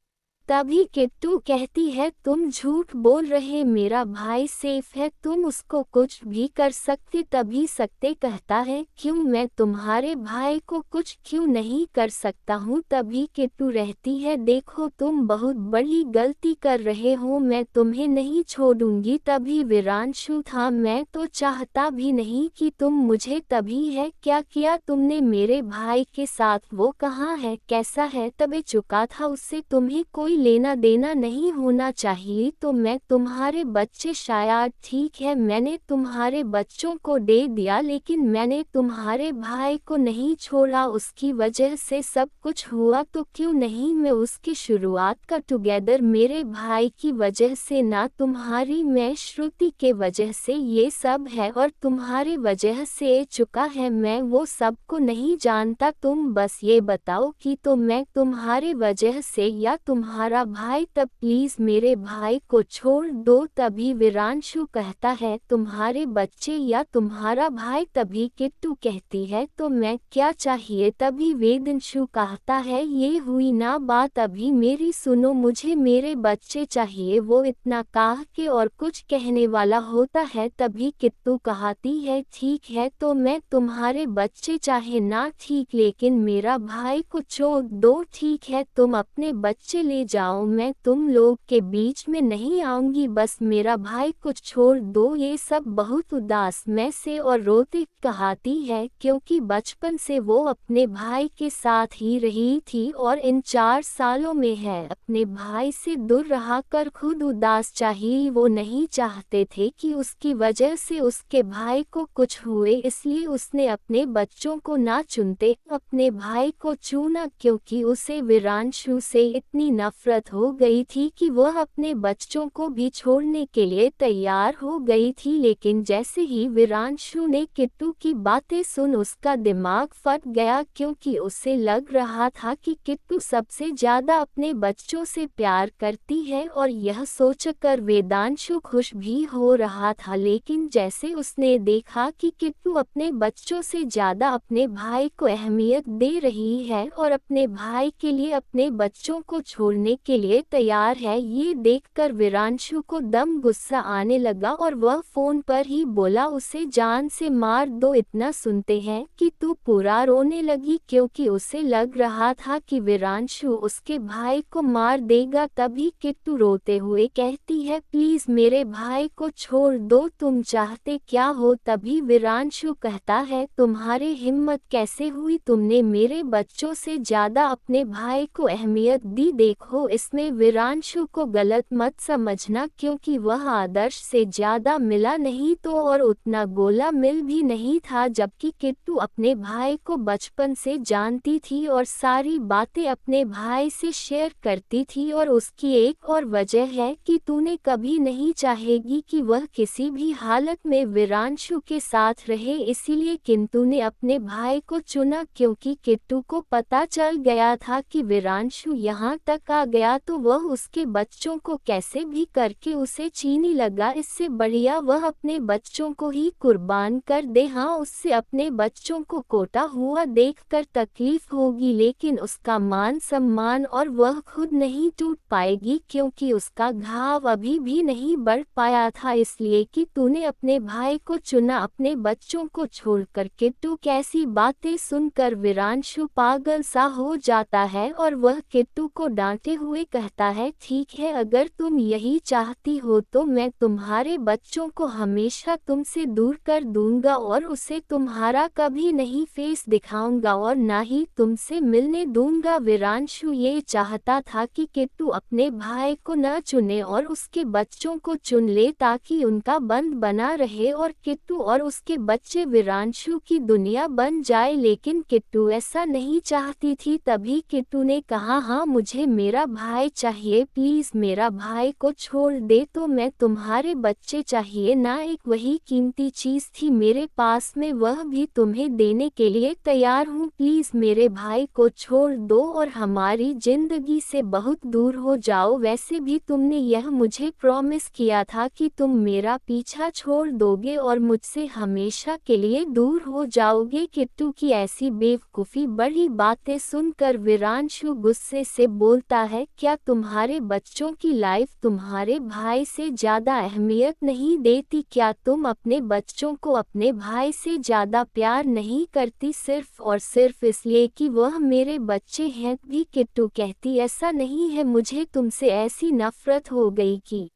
तभी किट्टू कहती है, तुम झूठ बोल रहे, मेरा भाई सेफ है, तुम उसको कुछ भी कर सकते। तभी सकते कहता है, क्यों, मैं तुम्हारे भाई को कुछ क्यों नहीं कर सकता हूँ। तभी किट्टू रहती है, देखो तुम बहुत बड़ी गलती कर रहे हो, मैं तुम्हें नहीं छोड़ूंगी। तभी वीरांशु था, मैं तो चाहता भी नहीं कि तुम मुझे, तभी है क्या किया तुमने मेरे भाई के साथ, वो कहाँ है, कैसा है, तभी चुका था, उससे तुम्हें कोई लेना देना नहीं होना चाहिए। तो मैं तुम्हारे बच्चे, शायद ठीक है मैंने तुम्हारे बच्चों को दे दिया, लेकिन मैंने तुम्हारे भाई को नहीं छोड़ा, उसकी वजह से सब कुछ हुआ। तो क्यों नहीं मैं उसकी शुरुआत का टुगेदर, मेरे भाई की वजह से ना तुम्हारी, मैं श्रुति के वजह से ये सब है और तुम्हारे वजह से चुका है। मैं वो सब को नहीं जानता, तुम बस ये बताओ कि तो मैं तुम्हारे वजह से या तुम्हारा भाई, तब प्लीज मेरे भाई को छोड़ दो। तभी वीरांशु कहता है, तुम्हारे बच्चे या तुम्हारा भाई। तभी किट्टू कहती है, तो मैं क्या चाहिए। तभी वेदांशु कहता है, ये हुई ना बात, अभी मेरी सुनो, मुझे मेरे बच्चे चाहिए। वो इतना कह के और कुछ कहने वाला होता है। तभी किट्टू कहती है, ठीक है तो मैं तुम्हारे बच्चे चाहे ना ठीक, लेकिन मेरा भाई को छोड़ दो। ठीक है तुम अपने बच्चे ले जाओ, मैं तुम लोग के बीच में नहीं आऊंगी, बस मेरा भाई को छोड़ दो। ये सब बहुत उदास में से और रोते कहती है, क्योंकि बचपन से वो अपने भाई के साथ ही रही थी और इन 4 सालों में है अपने भाई से दूर रहा कर खुद उदास चाहिए। वो नहीं चाहते थे कि उसकी वजह से उसके भाई को कुछ हुए, इसलिए उसने अपने बच्चों को ना चुनते अपने भाई को चुना, क्योंकि उसे वीरांशु से इतनी नफरत हो गई थी कि वह अपने बच्चों को भी छोड़ने के लिए तैयार हो गई थी। लेकिन जैसे ही वीरांशु ने किट्टू की बातें सुन, उसका दिमाग फट गया, क्योंकि उसे लग रहा था कि किट्टू सबसे ज्यादा अपने बच्चों से प्यार करती है, और यह सोचकर वेदांशु खुश भी हो रहा था। लेकिन जैसे उसने देखा कि किट्टू अपने बच्चों से ज्यादा अपने भाई को अहमियत दे रही है और अपने भाई के लिए अपने बच्चों को छोड़ने के लिए तैयार है, ये देखकर वीरांशु को दम गुस्सा आने लगा और वह फोन पर ही बोला, उसे जान से मार दो। इतना सुनते हैं कि तू पूरा रोने लगी, क्योंकि उसे लग रहा था कि वीरांशु उसके भाई को मार देगा। तभी किट्टू रोते हुए कहती है, प्लीज मेरे भाई को छोड़ दो, तुम चाहते क्या हो। तभी वीरांशु कहता है, तुम्हारे हिम्मत कैसे हुई, तुमने मेरे बच्चों से ज्यादा अपने भाई को अहमियत दी। देखो इसमें वीरांशु को गलत मत समझना, क्योंकि वह आदर्श से ज्यादा मिला नहीं तो और उतना गोला मिल भी नहीं था, जबकि किट्टू अपने भाई को बचपन से जानती थी और सारी बातें अपने भाई से शेयर करती थी। और उसकी एक और वजह है कि तूने कभी नहीं चाहेगी कि वह किसी भी हालत में वीरांशु के साथ रहे, इसीलिए किट्टू ने अपने भाई को चुना। क्योंकि किट्टू को पता चल गया था कि वीरांशु यहाँ तक आ गया तो वह उसके बच्चों को कैसे भी करके उसे छीनी लगा, इससे बढ़िया वह अपने बच्चों को ही कुर्बान कर दे। हाँ उससे अपने बच्चों को कोटा हुआ देखकर तकलीफ होगी, लेकिन उसका मान सम्मान और वह खुद नहीं टूट पाएगी, क्योंकि उसका घाव अभी भी नहीं बढ़ पाया था। इसलिए कि तूने अपने भाई को चुना अपने बच्चों को छोड़कर। किट्टू कैसी बातें सुनकर वीरांशु पागल सा हो जाता है और वह किट्टू को डांटे हुए कहता है, ठीक है, अगर तुम यही चाहती हो तो मैं तुम्हारे बच्चों को हमेशा तुमसे दूर कर दूंगा और उसे तुम्हारा कभी नहीं फेस दिखाऊंगा और ना ही तुमसे मिलने दूंगा। वीरांशु ये चाहता था कि किट्टू अपने भाई को न चुने और उसके बच्चों को चुन ले ताकि उनका बंद बना रहे और किट्टू और उसके बच्चे वीरांशु की दुनिया बन जाए, लेकिन किट्टू ऐसा नहीं चाहती थी। तभी किट्टू ने कहा, हाँ मुझे मेरा भाई चाहिए, प्लीज मेरा भाई को छोड़ दे तो मैं तुम्हारे बच्चे चाहिए ना। एक वही कीमती चीज थी मेरे पास में, वह भी तुम्हें देने के लिए तैयार हूँ, प्लीज मेरे भाई को छोड़ दो और हमारी जिंदगी से बहुत दूर हो जाओ। वैसे भी तुमने यह मुझे प्रॉमिस किया था कि तुम मेरा पीछा छोड़ दोगे और मुझसे हमेशा के लिए दूर हो जाओगे। किट्टू की ऐसी बेवकूफ़ी बड़ी बातें सुनकर वीरांशु गुस्से से बोलता है, क्या तुम्हारे बच्चों की लाइफ तुम्हारे भाई से ज़्यादा अहमियत नहीं देती? क्या तुम अपने बच्चों को अपने भाई से ज़्यादा प्यार नहीं करती सिर्फ और सिर्फ इसलिए कि वह मेरे बच्चे हैं? भी किट्टू कहती, ऐसा नहीं है, मुझे तुमसे ऐसी नफरत हो गई कि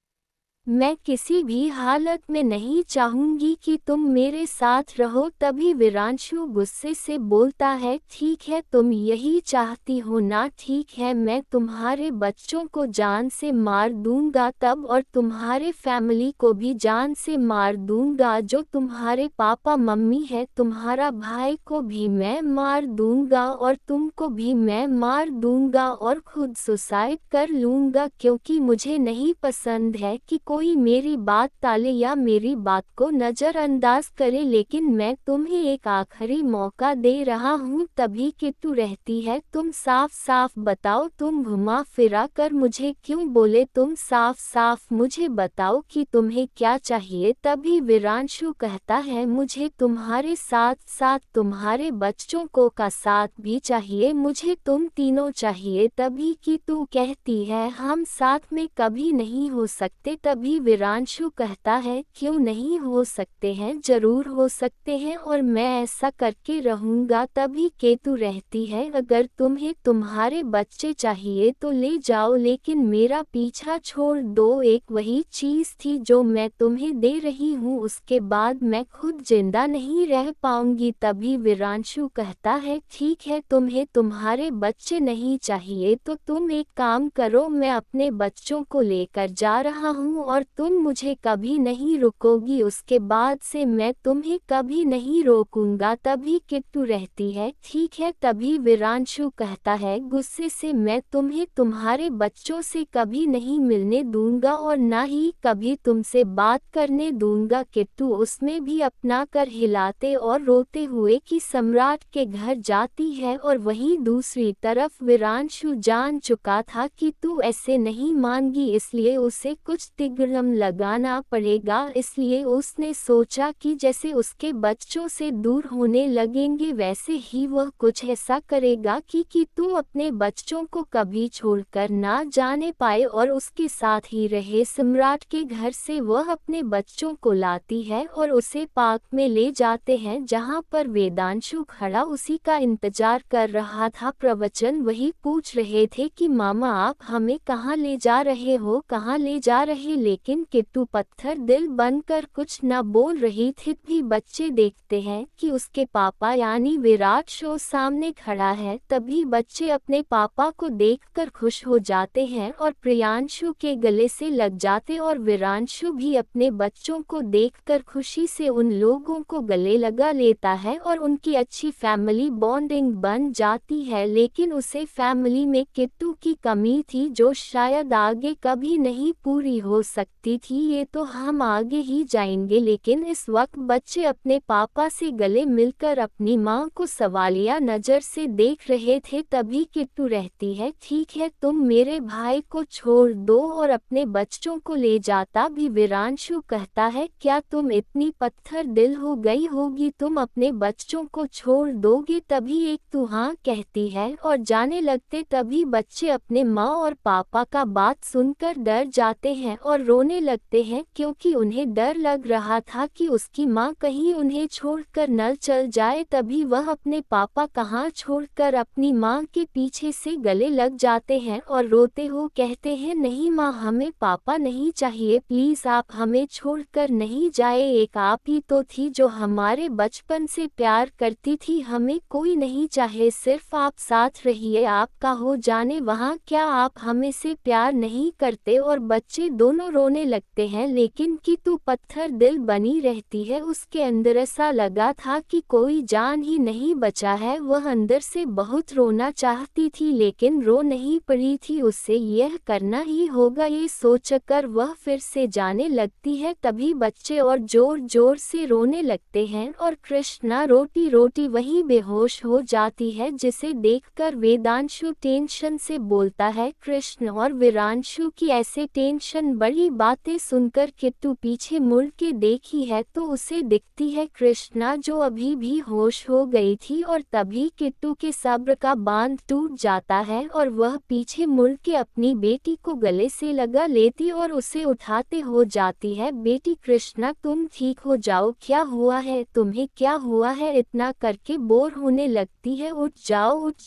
मैं किसी भी हालत में नहीं चाहूंगी कि तुम मेरे साथ रहो। तभी वीरांशु गुस्से से बोलता है, ठीक है तुम यही चाहती हो ना, ठीक है मैं तुम्हारे बच्चों को जान से मार दूंगा तब, और तुम्हारे फैमिली को भी जान से मार दूंगा, जो तुम्हारे पापा मम्मी है, तुम्हारा भाई को भी मैं मार दूंगा और तुमको भी मैं मार दूंगा और खुद सुसाइड कर लूंगा, क्योंकि मुझे नहीं पसंद है कि कोई मेरी बात टाले या मेरी बात को नज़रअंदाज करे, लेकिन मैं तुम्हें एक आखिरी मौका दे रहा हूँ। तभी किट्टू रहती है, तुम साफ साफ बताओ, तुम घुमा फिरा कर मुझे क्यों बोले, तुम साफ साफ मुझे बताओ कि तुम्हें क्या चाहिए। तभी वीरांशु कहता है, मुझे तुम्हारे साथ साथ तुम्हारे बच्चों को का साथ भी चाहिए, मुझे तुम तीनों चाहिए। तभी किट्टू कहती है, हम साथ में कभी नहीं हो सकते। तभी वीरांशु कहता है, क्यों नहीं हो सकते हैं, जरूर हो सकते हैं और मैं ऐसा करके रहूंगा। तभी केतु रहती है, अगर तुम्हें तुम्हारे बच्चे चाहिए तो ले जाओ, लेकिन मेरा पीछा छोड़ दो, एक वही चीज थी जो मैं तुम्हें दे रही हूँ, उसके बाद मैं खुद जिंदा नहीं रह पाऊंगी। तभी वीरांशु कहता है, ठीक है तुम्हें तुम्हारे बच्चे नहीं चाहिए तो तुम एक काम करो, मैं अपने बच्चों को लेकर जा रहा हूँ और तुम मुझे कभी नहीं रोकोगी, उसके बाद से मैं तुम्हें कभी नहीं रोकूंगा। तभी किट्टू रहती है, ठीक है। तभी वीरांशु कहता है गुस्से से, मैं तुम्हें तुम्हारे बच्चों से कभी नहीं मिलने दूंगा और ना ही कभी तुमसे बात करने दूंगा। किट्टू उसमें भी अपना कर हिलाते और रोते हुए कि सम्राट के घर जाती है और वहीं दूसरी तरफ वीरांशु जान चुका था कि तू ऐसे नहीं मानेगी, इसलिए उसे कुछ तिगड़म लगाना पड़ेगा। इसलिए उसने सोचा कि जैसे उसके बच्चों से दूर होने लगेंगे वैसे ही वह कुछ ऐसा करेगा कि तू अपने बच्चों को कभी छोड़कर ना जाने पाए और उसके साथ ही रहे। सम्राट के घर से वह अपने बच्चों को लाती है और उसे पार्क में ले जाते हैं, जहां पर वेदांशु खड़ा उसी का इंतजार कर रहा था। प्रवचन वही पूछ रहे थे कि मामा आप हमें कहाँ ले जा रहे हो, कहाँ ले जा रहे, लेकिन किट्टू पत्थर दिल बनकर कुछ न बोल रही थी। भी बच्चे देखते हैं कि उसके पापा यानी विराट शो सामने खड़ा है। तभी बच्चे अपने पापा को देखकर खुश हो जाते हैं और प्रियांशु के गले से लग जाते और वीरांशु भी अपने बच्चों को देखकर खुशी से उन लोगों को गले लगा लेता है और उनकी अच्छी फैमिली बॉन्डिंग बन जाती है। लेकिन उसे फैमिली में किट्टू की कमी थी जो शायद आगे कभी नहीं पूरी हो सकती थी, ये तो हम आगे ही जाएंगे। लेकिन इस वक्त बच्चे अपने पापा से गले मिलकर अपनी मां को सवालिया नज़र से देख रहे थे। तभी किट्टू रहती है, ठीक है तुम मेरे भाई को छोड़ दो और अपने बच्चों को ले जाता भी। वीरांशु कहता है, क्या तुम इतनी पत्थर दिल हो गई होगी, तुम अपने बच्चों को छोड़ दोगे? तभी एक तू हाँ कहती है और जाने लगते। तभी बच्चे अपने माँ और पापा का बात सुनकर डर जाते हैं और रोने लगते हैं क्योंकि उन्हें डर लग रहा था कि उसकी माँ कहीं उन्हें छोड़कर न चल जाए। तभी वह अपने पापा कहाँ छोड़कर अपनी माँ के पीछे से गले लग जाते हैं और रोते हुए कहते हैं, नहीं माँ, हमें पापा नहीं चाहिए, प्लीज़ आप हमें छोड़कर नहीं जाए। एक आप ही तो थी जो हमारे बचपन से प्यार करती थी, हमें कोई नहीं चाहे, सिर्फ आप साथ रहिए, आपका हो जाने वहाँ। क्या आप हमें से प्यार नहीं करते? और बच्चे दोनों रोने लगते हैं, लेकिन किट्टू पत्थर दिल बनी रहती है। उसके अंदर ऐसा लगा था कि कोई जान ही नहीं बचा है। वह अंदर से बहुत रोना चाहती थी लेकिन रो नहीं पड़ी थी। उसे यह करना ही होगा, ये सोचकर वह फिर से जाने लगती है। तभी बच्चे और जोर जोर से रोने लगते हैं और कृष्णा रोती रोती वहीं बेहोश हो जाती है, जिसे देखकर वेदांशु टेंशन से बोलता है। कृष्ण और वीरांशु की ऐसे टेंशन बड़ी बातें सुनकर किट्टू पीछे मुड़ के देखी है तो उसे दिखती है कृष्णा, जो अभी भी होश हो गई थी। और तभी किट्टू के सब्र का बांध टूट जाता है और वह पीछे मुड़ के अपनी बेटी को गले से लगा लेती और उसे उठाते हो जाती है। बेटी कृष्णा, तुम ठीक हो जाओ, क्या हुआ है तुम्हें, क्या हुआ है? इतना करके बोर होने लगती है। उठ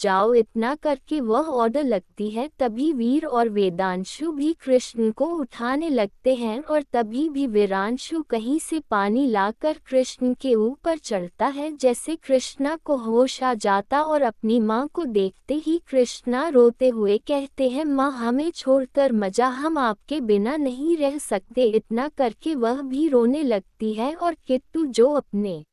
जाओ, इतना करके वह ऑर्डर लगती है। तभी वीर और वेदांशु भी कृष्ण को उठाने लगते हैं और तभी भी वीरांशु कहीं से पानी लाकर कृष्ण के ऊपर चढ़ता है। जैसे कृष्णा को होश आ जाता और अपनी माँ को देखते ही कृष्णा रोते हुए कहते हैं, माँ, हमें छोड़कर मजा, हम आपके बिना नहीं रह सकते। इतना करके वह भी रोने लगती है और किट्टू, जो अपने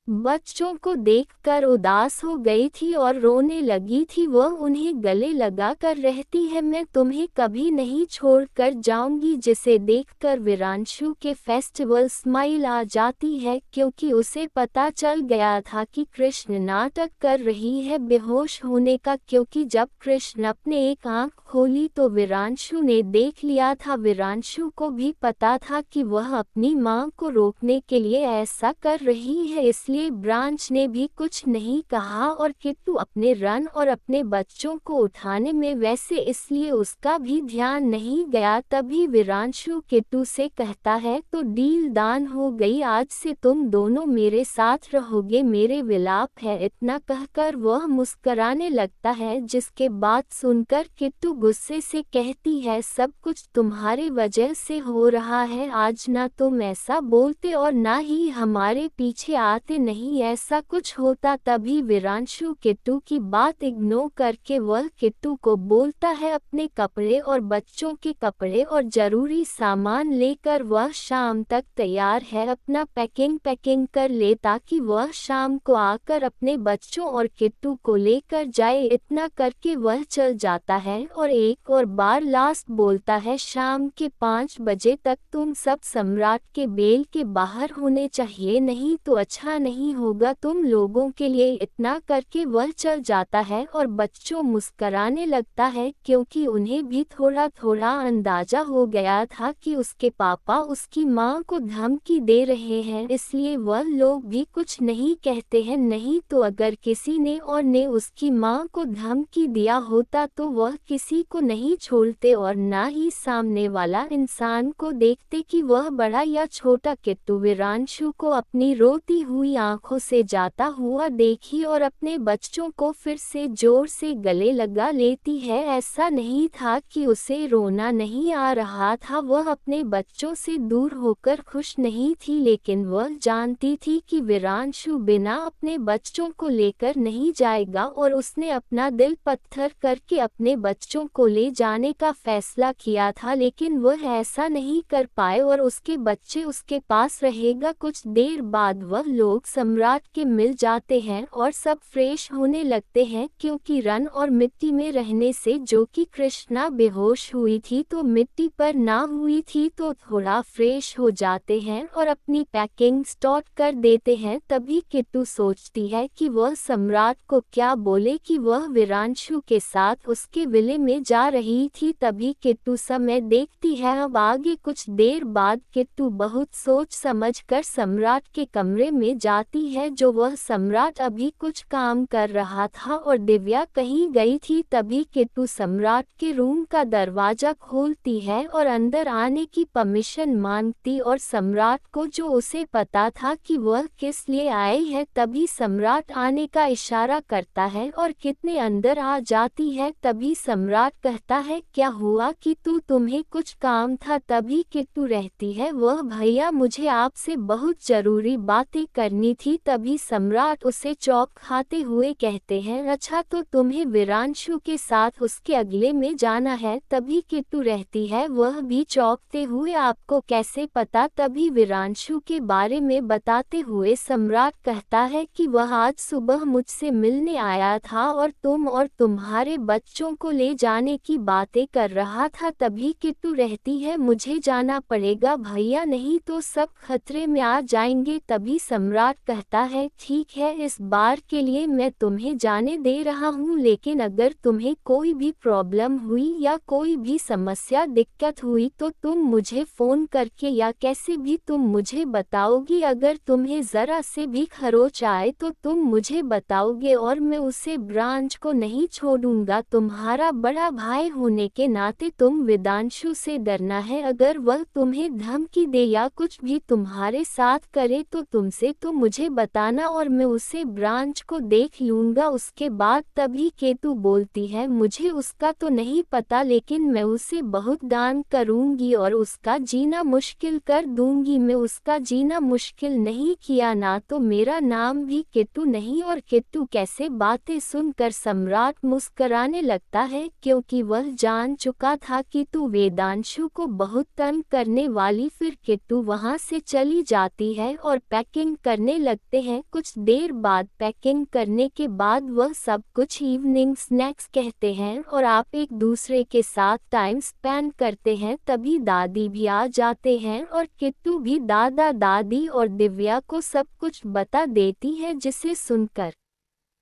बच्चों को देखकर उदास हो गई थी और रोने लगी थी, वह उन्हें गले लगा कर रहती है, मैं तुम्हें कभी नहीं छोड़कर जाऊंगी। जिसे देखकर वीरांशु के फेस्टिवल स्माइल आ जाती है क्योंकि उसे पता चल गया था कि कृष्ण नाटक कर रही है बेहोश होने का। क्योंकि जब कृष्ण अपने एक आंख खोली तो वीरांशु ने देख लिया था। वीरांशु को भी पता था कि वह अपनी मां को रोकने के लिए ऐसा कर रही है, इसलिए ब्रांच ने भी कुछ नहीं कहा और किट्टू अपने रन और अपने बच्चों को उठाने में वैसे, इसलिए उसका भी ध्यान नहीं गया। तभी वीरांशु किट्टू से कहता है, तो डील दान हो गई, आज से तुम दोनों मेरे साथ रहोगे, मेरे विलाप है। इतना कहकर वह मुस्कराने लगता है, जिसके बात सुनकर किट्टू गुस्से से कहती है, सब कुछ तुम्हारे वजह से हो रहा है, आज ना तुम ऐसा बोलते और ना ही हमारे पीछे आते, नहीं ऐसा कुछ होता। तभी वीरांशु किट्टू की बात इग्नोर करके वह किट्टू को बोलता है, अपने कपड़े और बच्चों के कपड़े और जरूरी सामान लेकर वह शाम तक तैयार है, अपना पैकिंग कर ले ताकि वह शाम को आकर अपने बच्चों और किट्टू को लेकर जाए। इतना करके वह चल जाता है और एक और बार लास्ट बोलता है, शाम के 5 बजे तक तुम सब सम्राट के बेल के बाहर होने चाहिए, नहीं तो अच्छा नहीं होगा तुम लोगों के लिए। इतना करके वह चल जाता है और बच्चों मुस्कराने लगता है क्योंकि उन्हें भी थोड़ा थोड़ा अंदाजा हो गया था कि उसके पापा उसकी माँ को धमकी दे रहे हैं, इसलिए वह लोग भी कुछ नहीं कहते हैं। नहीं तो अगर किसी ने और ने उसकी माँ को धमकी दिया होता तो वह किसी को नहीं छोड़ते और ना ही सामने वाला इंसान को देखते कि वह बड़ा या छोटा। किट्टू वीरांशु को अपनी रोती हुई आंखों से जाता हुआ देखी और अपने बच्चों को फिर से जोर से गले लगा लेती है। ऐसा नहीं था कि उसे रोना नहीं आ रहा था, वह अपने बच्चों से दूर होकर खुश नहीं थी, लेकिन वह जानती थी कि वीरांशु बिना अपने बच्चों को लेकर नहीं जाएगा और उसने अपना दिल पत्थर करके अपने बच्चों को ले जाने का फैसला किया था, लेकिन वह ऐसा नहीं कर पाए और उसके बच्चे उसके पास रहेगा। कुछ देर बाद वह लोग सम्राट के मिल जाते हैं और सब फ्रेश होने लगते हैं क्योंकि रन और मिट्टी में रहने से, जो कि कृष्णा बेहोश हुई थी तो मिट्टी पर ना हुई थी, तो थोड़ा फ्रेश हो जाते हैं और अपनी पैकिंग स्टार्ट कर देते हैं। तभी किट्टू सोचती है कि वह सम्राट को क्या बोले कि वह वीरांशु के साथ उसके विले में जा रही थी। तभी किट्टू समय देखती है। अब आगे कुछ देर बाद किट्टू बहुत सोच समझ कर सम्राट के कमरे में जा बताती है जो वह सम्राट अभी कुछ काम कर रहा था और दिव्या कहीं गई थी। तभी किट्टू सम्राट के रूम का दरवाजा खोलती है और अंदर आने की परमिशन मांगती और सम्राट को जो उसे पता था कि वह किस लिए आए है, तभी सम्राट आने का इशारा करता है और कितने अंदर आ जाती है। तभी सम्राट कहता है क्या हुआ कि तुम्हें कुछ काम था। तभी किट्टू रहती है वह भैया मुझे आपसे बहुत जरूरी बातें करनी थी। तभी सम्राट उसे चौंक खाते हुए कहते हैं अच्छा तो तुम्हें वीरांशु के साथ उसके अगले में जाना है। तभी किट्टू रहती है वह भी चौंकते हुए आपको कैसे पता। तभी वीरांशु के बारे में बताते हुए सम्राट कहता है कि वह आज सुबह मुझसे मिलने आया था और तुम और तुम्हारे बच्चों को ले जाने की बातें कर रहा था। तभी किट्टू रहती है मुझे जाना पड़ेगा भैया नहीं तो सब खतरे में आ जाएंगे। तभी सम्राट कहता है ठीक है इस बार के लिए मैं तुम्हें जाने दे रहा हूँ, लेकिन अगर तुम्हें कोई भी प्रॉब्लम हुई या कोई भी समस्या दिक्कत हुई तो तुम मुझे फ़ोन करके या कैसे भी तुम मुझे बताओगी। अगर तुम्हें ज़रा से भी खरोच आए तो तुम मुझे बताओगे और मैं उसे ब्रांच को नहीं छोड़ूंगा। तुम्हारा बड़ा भाई होने के नाते तुम वेदांशु से डरना है। अगर वह तुम्हें धमकी दे या कुछ भी तुम्हारे साथ करे तो तुमसे तो मुझे बताना और मैं उसे ब्रांच को देख लूंगा उसके बाद। तभी केतु बोलती है मुझे उसका तो नहीं पता लेकिन मैं उसे बहुत दान करूंगी और उसका जीना मुश्किल कर दूंगी। मैं उसका जीना मुश्किल नहीं किया ना तो मेरा नाम भी केतु नहीं। और केतु कैसे बातें सुनकर सम्राट मुस्कराने लगता है क्योंकि वह जान चुका था कि तू वेदांशु को बहुत तंग करने वाली। फिर केतु वहां से चली जाती है और पैकिंग करने लगते हैं। कुछ देर बाद पैकिंग करने के बाद वह सब कुछ इवनिंग स्नैक्स कहते हैं और आप एक दूसरे के साथ टाइम स्पेंड करते हैं। तभी दादी भी आ जाते हैं और किट्टू भी दादा दादी और दिव्या को सब कुछ बता देती है, जिसे सुनकर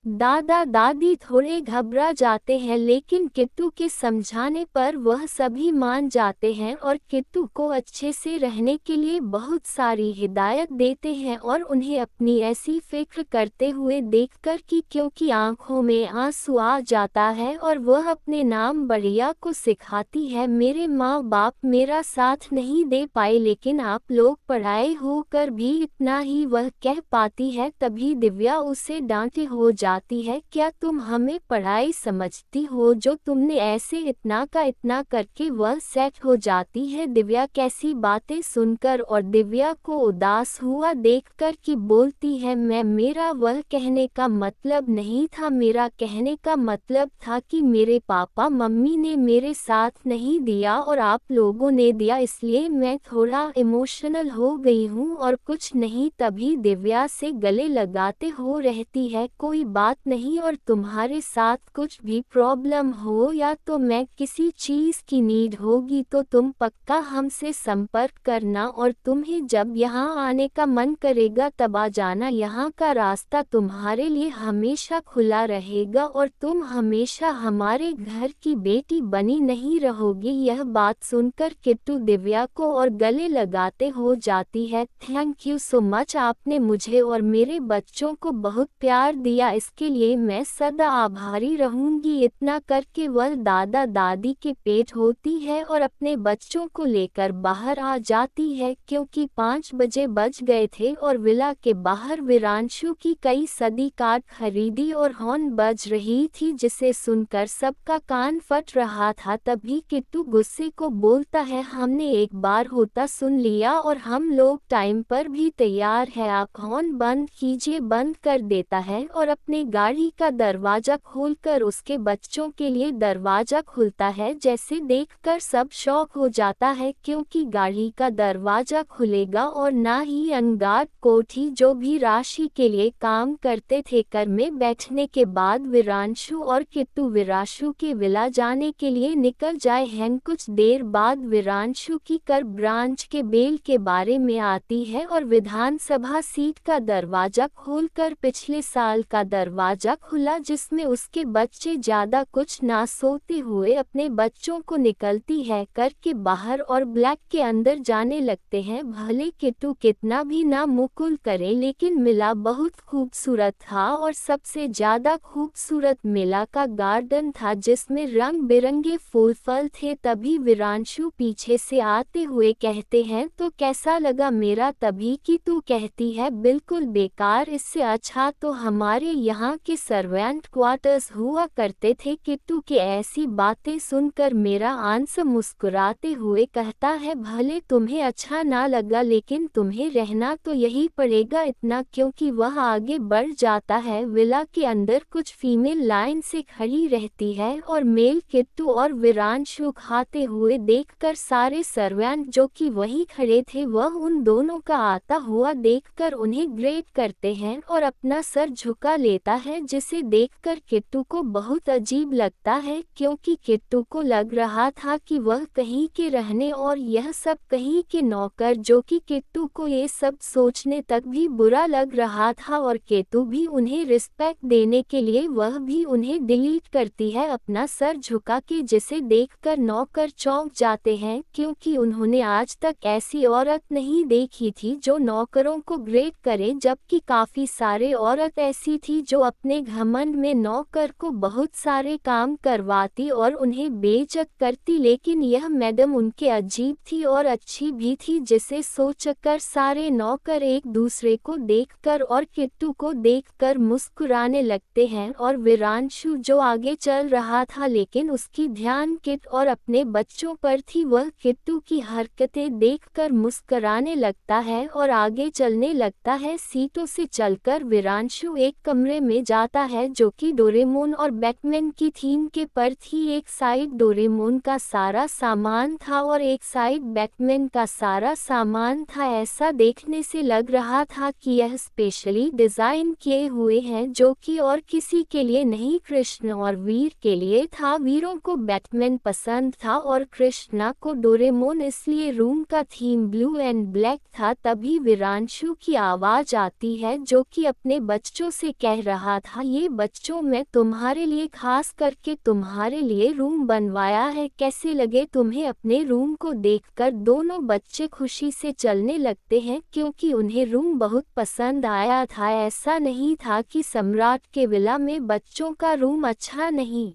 दादा दादी थोड़े घबरा जाते हैं लेकिन किट्टू के समझाने पर वह सभी मान जाते हैं और किट्टू को अच्छे से रहने के लिए बहुत सारी हिदायत देते हैं और उन्हें अपनी ऐसी फिक्र करते हुए देखकर कि क्योंकि आंखों में आंसू आ जाता है और वह अपने नाम बढ़िया को सिखाती है मेरे माँ बाप मेरा साथ नहीं दे पाए लेकिन आप लोग पढ़ाई होकर भी इतना ही वह कह पाती है। तभी दिव्या उसे डांटे हो जाती है क्या तुम हमें पढ़ाई समझती हो जो तुमने ऐसे इतना का इतना करके वह सेट हो जाती है। दिव्या कैसी बातें सुनकर और दिव्या को उदास हुआ देखकर कि बोलती है मैं मेरा वह कहने का मतलब नहीं था, मेरा कहने का मतलब था कि मेरे पापा मम्मी ने मेरे साथ नहीं दिया और आप लोगों ने दिया इसलिए मैं थोड़ा इमोशनल हो गई हूँ और कुछ नहीं। तभी दिव्या से गले लगाते हो रहती है कोई बात नहीं और तुम्हारे साथ कुछ भी प्रॉब्लम हो या तो मैं किसी चीज़ की नीड होगी तो तुम पक्का हमसे संपर्क करना और तुम्हें जब यहाँ आने का मन करेगा तब आ जाना। यहाँ का रास्ता तुम्हारे लिए हमेशा खुला रहेगा और तुम हमेशा हमारे घर की बेटी बनी नहीं रहोगी। यह बात सुनकर किट्टू दिव्या को और गले लगाते हो जाती है। थैंक यू सो मच, आपने मुझे और मेरे बच्चों को बहुत प्यार दिया, इसके लिए मैं सदा आभारी रहूंगी। इतना करके वह दादा दादी के पेट होती है और अपने बच्चों को लेकर बाहर आ जाती है क्योंकि 5 बजे बज गए थे और विला के बाहर वीरांशु की कई सदी कार्ड खरीदी और हॉर्न बज रही थी जिसे सुनकर सबका कान फट रहा था। तभी किट्टू गुस्से को बोलता है हमने एक बार होता सुन लिया और हम लोग टाइम पर भी तैयार है, आप हॉर्न बंद कीजिए। बंद कर देता है और अपने गाड़ी का दरवाजा खोलकर उसके बच्चों के लिए दरवाजा खुलता है। जैसे देखकर सब शॉक हो जाता है क्योंकि गाड़ी का दरवाजा खुलेगा और ना ही अनगार्ड कोठी जो भी राशि के लिए काम करते थे कर में बैठने के बाद वीरांशु और किट्टू वीरांशु के विला जाने के लिए निकल जाए हैं। कुछ देर बाद वीरांशु की कर ब्रांच के बेल के बारे में आती है और विधानसभा सीट का दरवाजा खोलकर पिछले साल का दरवाजा खुला जिसमें उसके बच्चे ज्यादा कुछ ना सोते हुए अपने बच्चों को निकलती है करके बाहर और ब्लैक के अंदर जाने लगते हैं। भले किट्टू कितना भी ना मुकुल करे लेकिन मिला बहुत खूबसूरत था और सबसे ज्यादा खूबसूरत मेला का गार्डन था जिसमें रंग बिरंगे फूल फल थे। तभी वीरांशु पीछे से आते हुए कहते हैं, तो कैसा लगा मेरा? तभी कि तू कहती है बिल्कुल बेकार, इससे अच्छा तो हमारे यहाँ के सर्वेंट क्वार्टर्स हुआ करते थे। किट्टू की ऐसी बातें सुनकर मेरा अंश मुस्कुराते हुए कहता है, भले तुम्हें अच्छा ना लगा लेकिन तुम्हें रहना तो यही पड़ेगा। इतना क्योंकि वह आगे बढ़ जाता है। विला के अंदर कुछ फीमेल लाइन से खड़ी रहती है और मेल किट्टू और वीरांशु खाते हुए देखकर सारे सर्वेंट जो कि वहीं खड़े थे वह उन दोनों का आता हुआ देखकर उन्हें ग्रेट करते हैं और अपना सर झुका लेता है, जिसे देखकर किट्टू को बहुत अजीब लगता है क्योंकि किट्टू को लग रहा था कि वह कहीं के रहने और यह सब कहीं के नौकर, जो कि किट्टू को ये सब सोचने तक भी बुरा लग रहा था। और किट्टू भी उन्हें रिस्पेक्ट देने के लिए वह भी उन्हें डिलीट करती है अपना सर झुका के, जिसे देखकर नौकर चौंक जाते हैं क्योंकि उन्होंने आज तक ऐसी औरत नहीं देखी थी जो नौकरों को ग्रेट करे, जबकि काफी सारे औरत ऐसी थी जो अपने घमंड में नौकर को बहुत सारे काम करवाती और उन्हें बेइज्जत करती। लेकिन यह मैडम उनके अजीब थी और अच्छी भी थी, जिसे सोचकर सारे नौकर एक दूसरे को देखकर और किट्टू को देखकर मुस्कुराने लगते हैं। और वीरांशु जो आगे चल रहा था लेकिन उसकी ध्यान किट और अपने बच्चों पर थी, वह किट्टू की हरकतें देखकर मुस्कुराने लगता है और आगे चलने लगता है। सीटों से चलकर वीरांशु एक कमरे में जाता है जो कि डोरेमोन और बैटमैन की थीम के पर थी। एक साइड डोरेमोन का सारा सामान था और एक साइड बैटमैन का सारा सामान था। ऐसा देखने से लग रहा था कि यह स्पेशली डिजाइन किए हुए हैं, जो कि और किसी के लिए नहीं, कृष्ण और वीर के लिए था। वीरों को बैटमैन पसंद था और कृष्णा को डोरेमोन, इसलिए रूम का थीम ब्लू एंड ब्लैक था। तभी वीरांशु की आवाज आती है जो कि अपने बच्चों से कह रहा था, ये बच्चों मैं तुम्हारे लिए खास करके तुम्हारे लिए रूम बनवाया है, कैसे लगे तुम्हें? अपने रूम को देखकर दोनों बच्चे खुशी से चलने लगते हैं क्योंकि उन्हें रूम बहुत पसंद आया था। ऐसा नहीं था कि सम्राट के विला में बच्चों का रूम अच्छा नहीं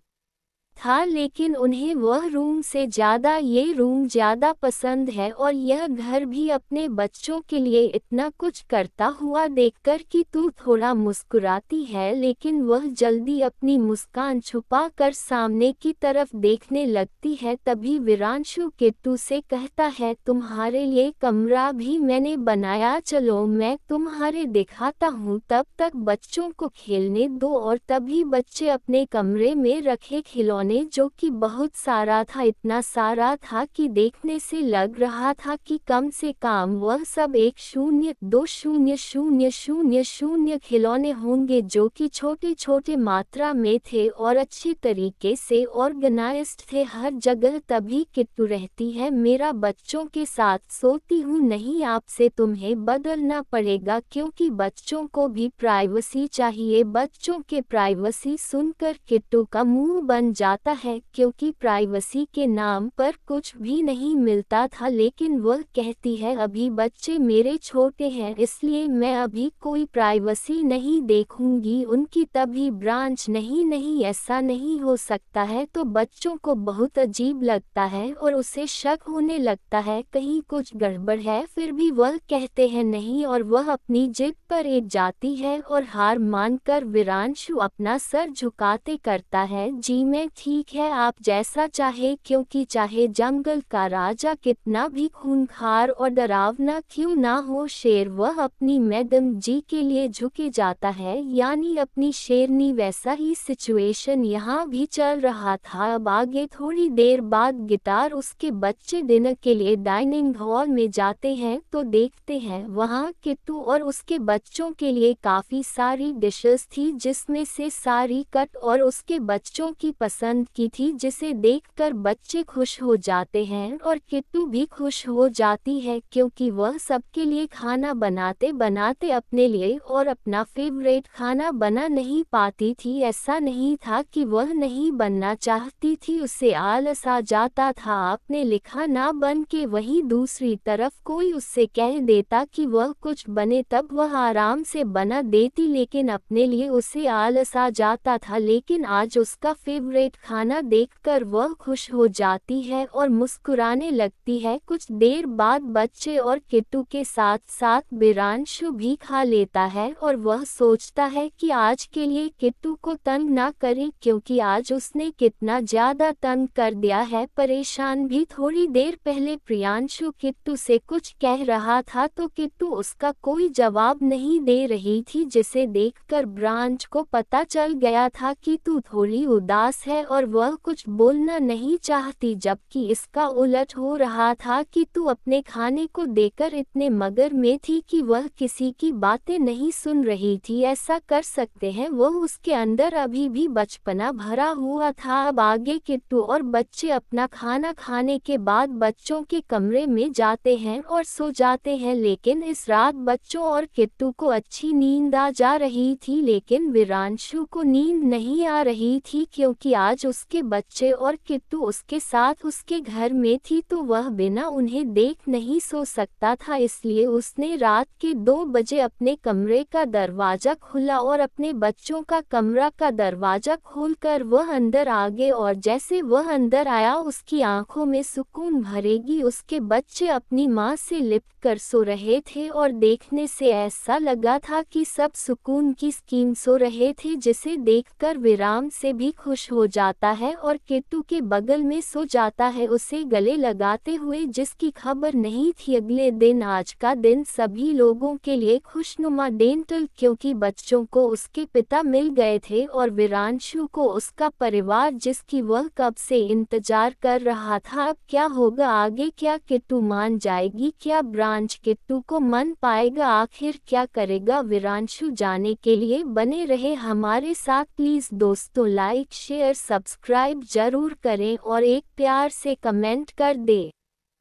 था, लेकिन उन्हें वह रूम से ज़्यादा ये रूम ज़्यादा पसंद है। और यह घर भी अपने बच्चों के लिए इतना कुछ करता हुआ देखकर कि तू थोड़ा मुस्कुराती है, लेकिन वह जल्दी अपनी मुस्कान छुपा कर सामने की तरफ देखने लगती है। तभी वीरांशु किट्टू से कहता है, तुम्हारे लिए कमरा भी मैंने बनाया, चलो मैं तुम्हारे दिखाता हूँ, तब तक बच्चों को खेलने दो। और तभी बच्चे अपने कमरे में रखे खिलौने, जो कि बहुत सारा था, इतना सारा था कि देखने से लग रहा था कि कम से कम वह सब 1,0,2,0,0,0,0 खिलौने होंगे, जो कि छोटे छोटे मात्रा में थे और अच्छी तरीके से ऑर्गेनाइज्ड थे हर जगह। तभी किट्टू रहती है, मेरा बच्चों के साथ सोती हूँ, नहीं आपसे तुम्हें बदलना पड़ेगा क्योंकि बच्चों को भी प्राइवेसी चाहिए। बच्चों के प्राइवेसी सुनकर किट्टू का मुंह बन जाता है क्योंकि प्राइवेसी के नाम पर कुछ भी नहीं मिलता था, लेकिन वह कहती है, अभी बच्चे मेरे छोटे हैं इसलिए मैं अभी कोई प्राइवेसी नहीं देखूंगी उनकी। तभी ब्रांच, नहीं नहीं ऐसा नहीं हो सकता है। तो बच्चों को बहुत अजीब लगता है और उसे शक होने लगता है कहीं कुछ गड़बड़ है, फिर भी वह कहते हैं नहीं और वह अपनी जिद पर एक जाती है और हार मानकर वीरांशु अपना सर झुकाते करता है, जी मैं ठीक है, आप जैसा चाहे, क्योंकि चाहे जंगल का राजा कितना भी खूंखार और डरावना क्यों ना हो, शेर वह अपनी मैडम जी के लिए झुके जाता है, यानी अपनी शेरनी। वैसा ही सिचुएशन यहाँ भी चल रहा था। अब आगे थोड़ी देर बाद गिटार उसके बच्चे डिनर के लिए डाइनिंग हॉल में जाते हैं तो देखते हैं वहाँ किट्टू और उसके बच्चों के लिए काफी सारी डिशेस थी, जिसमें से सारी कट और उसके बच्चों की पसंद पसंद की थी जिसे देखकर बच्चे खुश हो जाते हैं और किट्टू भी खुश हो जाती है क्योंकि वह सबके लिए खाना बनाते बनाते अपने लिए और अपना फेवरेट खाना बना नहीं पाती थी। ऐसा नहीं था कि वह नहीं बनना चाहती थी, उसे आलस आ जाता था आपने लिखा ना बन के। वहीं दूसरी तरफ कोई उससे कह देता कि वह कुछ बने तब वह आराम से बना देती, लेकिन अपने लिए उसे आलस आ जाता था। लेकिन आज उसका फेवरेट खाना देखकर वह खुश हो जाती है और मुस्कुराने लगती है। कुछ देर बाद बच्चे और किट्टू के साथ साथ बिरांशु भी खा लेता है और वह सोचता है कि आज के लिए किट्टू को तंग ना करे क्योंकि आज उसने कितना ज्यादा तंग कर दिया है। परेशान भी थोड़ी देर पहले प्रियांशु किट्टू से कुछ कह रहा था तो किट्टू उसका कोई जवाब नहीं दे रही थी, जिसे देखकर ब्रांच को पता चल गया था कि तू थोड़ी उदास है और वह कुछ बोलना नहीं चाहती, जबकि इसका उलट हो रहा था कि तू अपने खाने को देकर इतने मगर में थी कि वह किसी की बातें नहीं सुन रही थी। ऐसा कर सकते हैं वह उसके अंदर अभी भी बचपना भरा हुआ था। अब आगे किट्टू और बच्चे अपना खाना खाने के बाद बच्चों के कमरे में जाते हैं और सो जाते हैं, लेकिन इस रात बच्चों और किट्टू को अच्छी नींद आ जा रही थी, लेकिन विरांशु को नींद नहीं आ रही थी क्योंकि आज उसके बच्चे और किट्टू उसके साथ उसके घर में थी तो वह बिना उन्हें देख नहीं सो सकता था। इसलिए उसने रात के 2 बजे अपने कमरे का दरवाजा खोला और अपने बच्चों का कमरा का दरवाजा खोलकर वह अंदर आ गए और जैसे वह अंदर आया उसकी आंखों में सुकून भरेगी। उसके बच्चे अपनी मां से लिपट कर सो रहे थे और देखने से ऐसा लगा था कि सब सुकून की स्कीम सो रहे थे, जिसे देखकर विराम से भी खुश हो जाता है और किट्टू के बगल में सो जाता है उसे गले लगाते हुए, जिसकी खबर नहीं थी अगले दिन। आज का दिन सभी लोगों के लिए खुशनुमा डेंटल क्योंकि बच्चों को उसके पिता मिल गए थे और विरांशु को उसका परिवार जिसकी वह कब से इंतजार कर रहा था। अब क्या होगा आगे, क्या किट्टू मान जाएगी, क्या ब्रांच किट्टू को मन पाएगा, आखिर क्या करेगा विरांशु, जाने के लिए बने रहे हमारे साथ। प्लीज दोस्तों लाइक शेयर सब्सक्राइब जरूर करें और एक प्यार से कमेंट कर दे।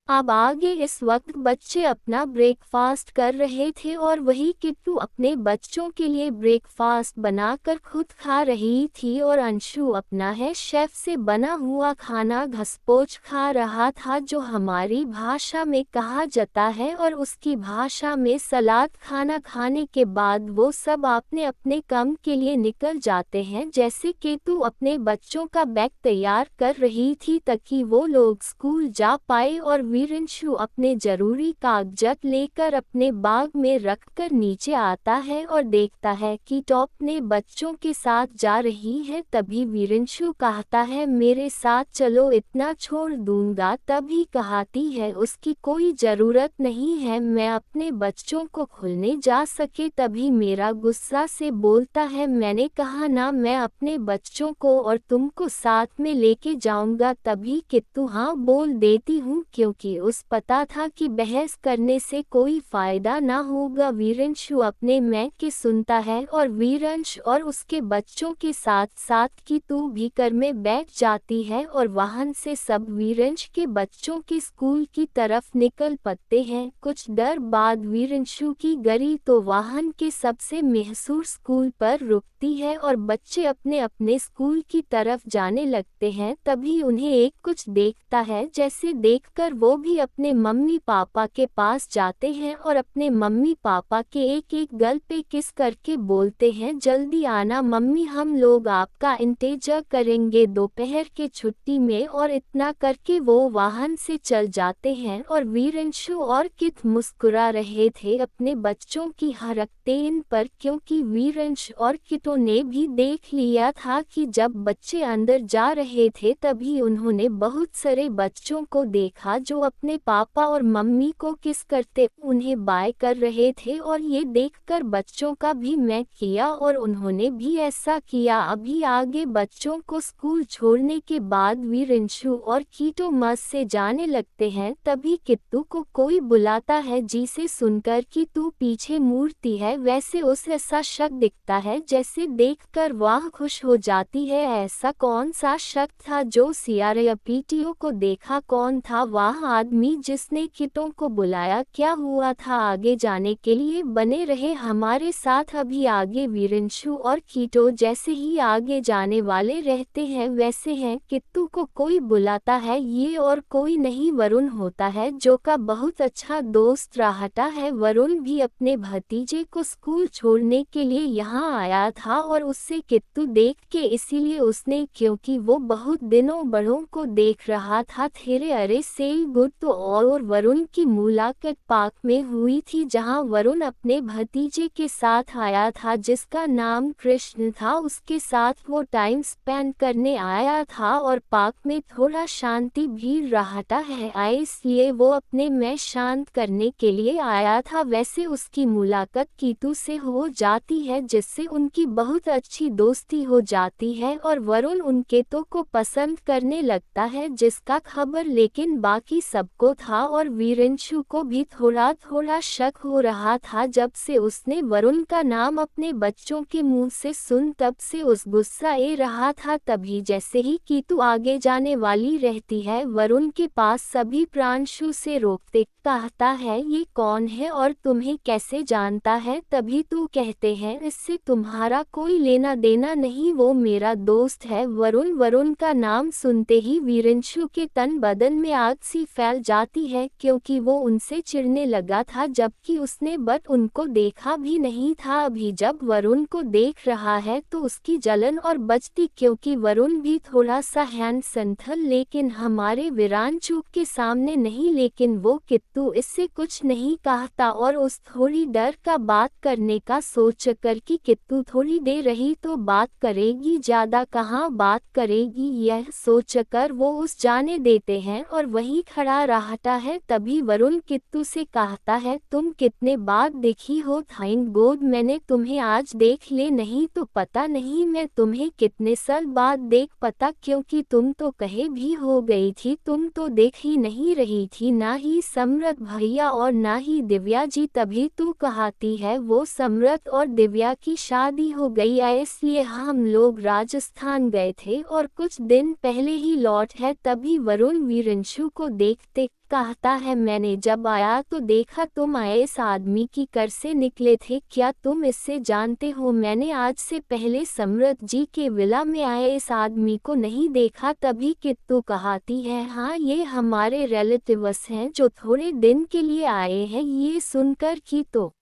अब आगे इस वक्त बच्चे अपना ब्रेकफास्ट कर रहे थे और वही किट्टू अपने बच्चों के लिए ब्रेकफास्ट बनाकर खुद खा रही थी और अंशु अपना है शेफ से बना हुआ खाना घसपोच खा रहा था, जो हमारी भाषा में कहा जाता है, और उसकी भाषा में सलाद। खाना खाने के बाद वो सब अपने अपने काम के लिए निकल जाते हैं, जैसे किट्टू अपने बच्चों का बैग तैयार कर रही थी ताकि वो लोग स्कूल जा पाए और वीरेंशु अपने जरूरी कागजात लेकर अपने बैग में रखकर नीचे आता है और देखता है कि टॉप ने बच्चों के साथ जा रही है। तभी वीरेंशु कहता है मेरे साथ चलो, इतना छोड़ दूंगा। तभी कहती है उसकी कोई जरूरत नहीं है, मैं अपने बच्चों को खुलने जा सके। तभी मेरा गुस्सा से बोलता है मैंने कहा ना मैं अपने बच्चों को और तुमको साथ में लेके जाऊंगा। तभी किट्टू हाँ बोल देती हूँ क्योंकि उस पता था कि बहस करने से कोई फायदा ना होगा। वीरेंशु अपने मैं के सुनता है और वीरंश और उसके बच्चों के साथ साथ किट्टू भी कार में बैठ जाती है और वाहन से सब वीरंश के बच्चों के स्कूल की तरफ निकल पड़ते हैं। कुछ देर बाद वीरेंशु की गाड़ी तो वाहन के सबसे मशहूर स्कूल पर रुकती है और बच्चे अपने अपने स्कूल की तरफ जाने लगते हैं। तभी उन्हें एक कुछ देखता है, जैसे देखकर वो भी अपने मम्मी पापा के पास जाते हैं और अपने मम्मी पापा के एक एक गल पे किस करके बोलते हैं जल्दी आना मम्मी, हम लोग आपका इंतजार करेंगे दोपहर के छुट्टी में। और इतना करके वो वाहन से चल जाते हैं और वीरेंशु और किट मुस्कुरा रहे थे अपने बच्चों की हरकतें पर, क्योंकि वीरंश और किटो ने भी देख लिया था कि जब बच्चे अंदर जा रहे थे तभी उन्होंने बहुत सारे बच्चों को देखा जो अपने पापा और मम्मी को किस करते उन्हें बाय कर रहे थे और ये देखकर बच्चों का भी मैं किया और उन्होंने भी ऐसा किया। अभी आगे बच्चों को स्कूल छोड़ने के बाद वीरेंशु और कीटो मस्त से जाने लगते हैं। तभी किट्टू को कोई बुलाता है जिसे सुनकर कि तू पीछे मूर्ति है, वैसे उसे ऐसा शक दिखता है जैसे देखकर वह खुश हो जाती है। ऐसा कौन सा शक था जो सीआरपीटीओ को देखा? कौन था वह आदमी जिसने किटो को बुलाया? क्या हुआ था? आगे जाने के लिए बने रहे हमारे साथ। अभी आगे वीरेंशु और कीटो जैसे ही आगे जाने वाले रहते हैं वैसे हैं। किट्टू को कोई बुलाता है, ये और कोई नहीं वरुण होता है जो का बहुत अच्छा दोस्त रहता है। वरुण भी अपने भतीजे को स्कूल छोड़ने के लिए यहाँ आया था और उससे किट्टू देख के इसीलिए उसने, क्योंकि वो बहुत दिनों बड़ों को देख रहा था, थेरे अरे सेल गुड तो और वरुण की मुलाकात पार्क में हुई थी जहाँ वरुण अपने भतीजे के साथ आया था जिसका नाम कृष्ण था। उसके साथ वो टाइम स्पेंड करने आया था और पार्क में थोड़ा शांति भी रहता है इसलिए वो अपने में शांत करने के लिए आया था। वैसे उसकी मुलाकात कीटू से हो जाती है जिससे उनकी बहुत अच्छी दोस्ती हो जाती है और वरुण उन कीटो को पसंद करने लगता है जिसका खबर लेकिन बाकी सबको था और वीरेंशु को भी थोड़ा थोड़ा शक हो रहा था। जब से उसने वरुण का नाम अपने बच्चों के मुंह से सुन तब से उस गुस्सा ए रहा था। तभी जैसे ही कीटू आगे जाने वाली रहती है वरुण के पास सभी प्रांशु से रोकते कहता है ये कौन है और तुम्हें कैसे जानता है? तभी तू कहते हैं इससे तुम्हारा कोई लेना देना नहीं, वो मेरा दोस्त है वरुण का नाम सुनते ही वीरेंशु के तन बदन में आग सी फैल जाती है क्योंकि वो उनसे चिढ़ने लगा था जबकि उसने बट उनको देखा भी नहीं था। अभी जब वरुण को देख रहा है तो उसकी जलन और बचती क्योंकि वरुण भी थोड़ा सा हैंडसम था लेकिन हमारे वीरांशु के सामने नहीं। लेकिन वो किट्टू इससे कुछ नहीं कहता और उस थोड़ी डर का बात करने का सोच कर कि किट्टू थोड़ी देर रही तो बात करेगी, ज्यादा कहाँ बात करेगी, यह सोचकर वो उस जाने देते हैं और वहीं खड़ा रहता है। तभी वरुण किट्टू से कहता है तुम कितने बाद देखी हो? थैंक गॉड मैंने तुम्हें आज देख ले, नहीं तो पता नहीं मैं तुम्हें कितने साल बाद देख पाता क्योंकि तुम तो कहीं भी हो गई थी, तुम तो देख ही नहीं रही थी, ना ही सम्राट भैया और ना ही दिव्या जी। तभी तू कहती है वो सम्राट और दिव्या की शादी हो गई है इसलिए हम लोग राजस्थान गए थे और कुछ दिन पहले ही लौट है। तभी वरुण वीरेंशु को देखते कहता है मैंने जब आया तो देखा तुम इस आदमी की कर से निकले थे, क्या तुम इससे जानते हो? मैंने आज से पहले सम्राट जी के विला में आए इस आदमी को नहीं देखा। तभी किट्टू कहती है हाँ ये हमारे रिलेटिव्स हैं जो थोड़े दिन के लिए आए हैं। ये सुनकर की तो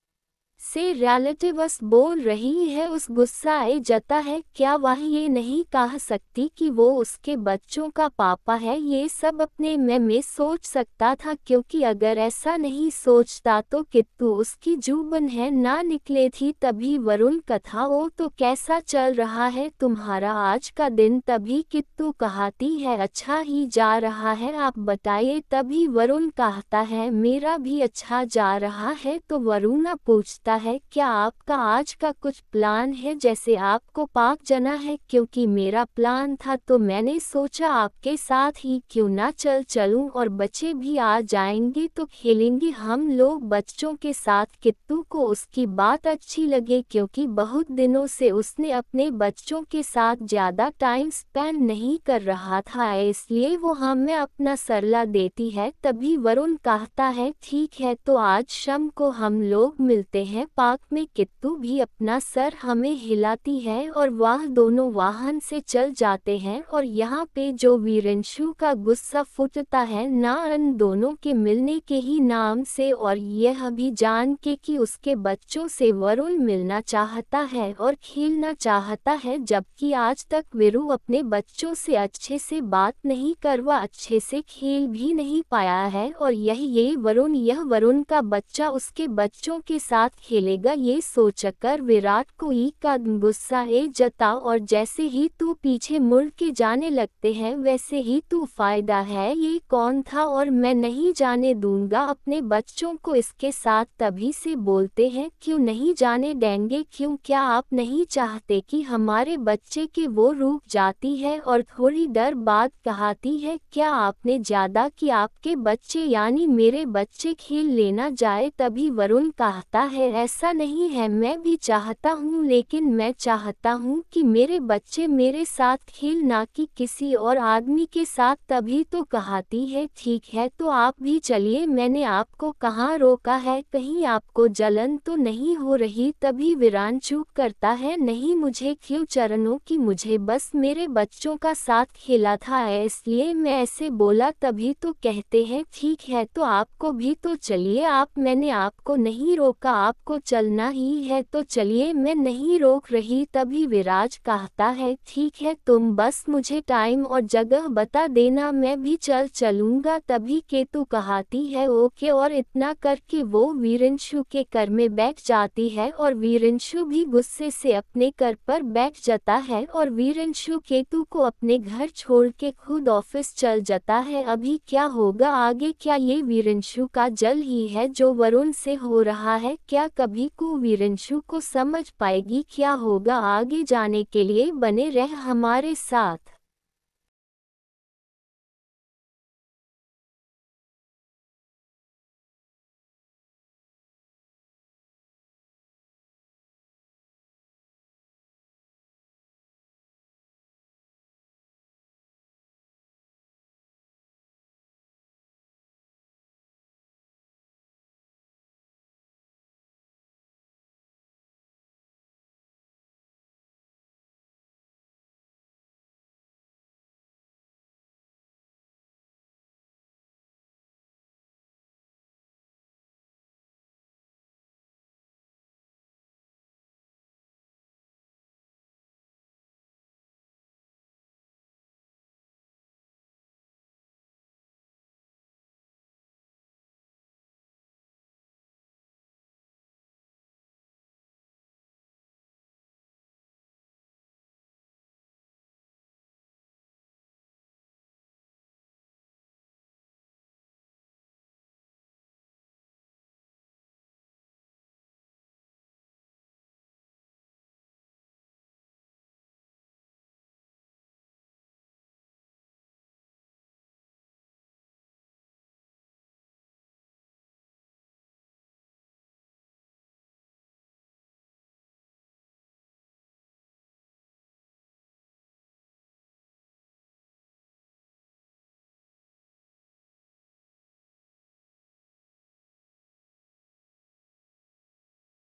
से रिलेटिव्स बोल रही है उस गुस्सा आ जाता है, क्या वह ये नहीं कह सकती कि वो उसके बच्चों का पापा है? ये सब अपने में सोच सकता था क्योंकि अगर ऐसा नहीं सोचता तो किट्टू उसकी जुबान है ना निकले थी। तभी वरुण कथा ओ तो कैसा चल रहा है तुम्हारा आज का दिन? तभी किट्टू कहती है अच्छा ही जा रहा है, आप बताइए। तभी वरुण कहता है मेरा भी अच्छा जा रहा है। तो वरुण पूछता है क्या आपका आज का कुछ प्लान है? जैसे आपको पार्क जाना है, क्योंकि मेरा प्लान था तो मैंने सोचा आपके साथ ही क्यों ना चलूं और बच्चे भी आ जाएंगे तो खेलेंगे हम लोग बच्चों के साथ। किट्टू को उसकी बात अच्छी लगे क्योंकि बहुत दिनों से उसने अपने बच्चों के साथ ज्यादा टाइम स्पेंड नहीं कर रहा था इसलिए वो हमें अपना सरला देती है। तभी वरुण कहता है ठीक है तो आज शाम को हम लोग मिलते हैं पार्क में। किट्टू भी अपना सर हमें हिलाती है और वह दोनों वाहन से चल जाते हैं और यहाँ पे जो वीरेंशु का गुस्सा फूटता है ना इन दोनों के मिलने के ही नाम से और यह भी जान के कि उसके बच्चों से वरुण मिलना चाहता है और खेलना चाहता है, जबकि आज तक वीरू अपने बच्चों से अच्छे से बात नहीं करवा, अच्छे से खेल भी नहीं पाया है और यह वरुण का बच्चा उसके बच्चों के साथ खेलेगा ये सोचकर विराट कोहली का गुस्सा जता और जैसे ही तू पीछे मुड़ के जाने लगते हैं वैसे ही तू फायदा है ये कौन था और मैं नहीं जाने दूंगा अपने बच्चों को इसके साथ तभी से बोलते हैं क्यों नहीं जाने देंगे क्यों क्या आप नहीं चाहते कि हमारे बच्चे के वो रुक जाती है और थोड़ी देर बाद कहती है क्या आपने ज्यादा कि आपके बच्चे यानी मेरे बच्चे खेल लेना जाए तभी वरुण कहता है ऐसा नहीं है मैं भी चाहता हूँ लेकिन मैं चाहता हूँ कि मेरे बच्चे मेरे साथ खेल ना कि किसी और आदमी के साथ तभी तो कहती है ठीक है तो आप भी चलिए मैंने आपको कहाँ रोका है कहीं आपको जलन तो नहीं हो रही तभी वीरांशु करता है नहीं मुझे क्यों चरणों की मुझे बस मेरे बच्चों का साथ खेला था इसलिए मैं ऐसे बोला तभी तो कहते हैं ठीक है तो आपको भी तो चलिए आप मैंने आपको नहीं रोका आपको चलना ही है तो चलिए मैं नहीं रोक रही तभी विराज कहता है ठीक है तुम बस मुझे टाइम और जगह बता देना मैं भी चलूंगा तभी केतु कहती है ओके और इतना करके वो वीरेंशु के कर में बैठ जाती है और वीरेंशु भी गुस्से से अपने कर पर बैठ जाता है और वीरेंशु केतु को अपने घर छोड़ के खुद ऑफिस चल जाता है अभी क्या होगा आगे क्या ये वीरेंशु का जल ही है जो वरुण से हो रहा है क्या कभी को वीरेंशु को समझ पाएगी क्या होगा आगे जाने के लिए बने रह हमारे साथ।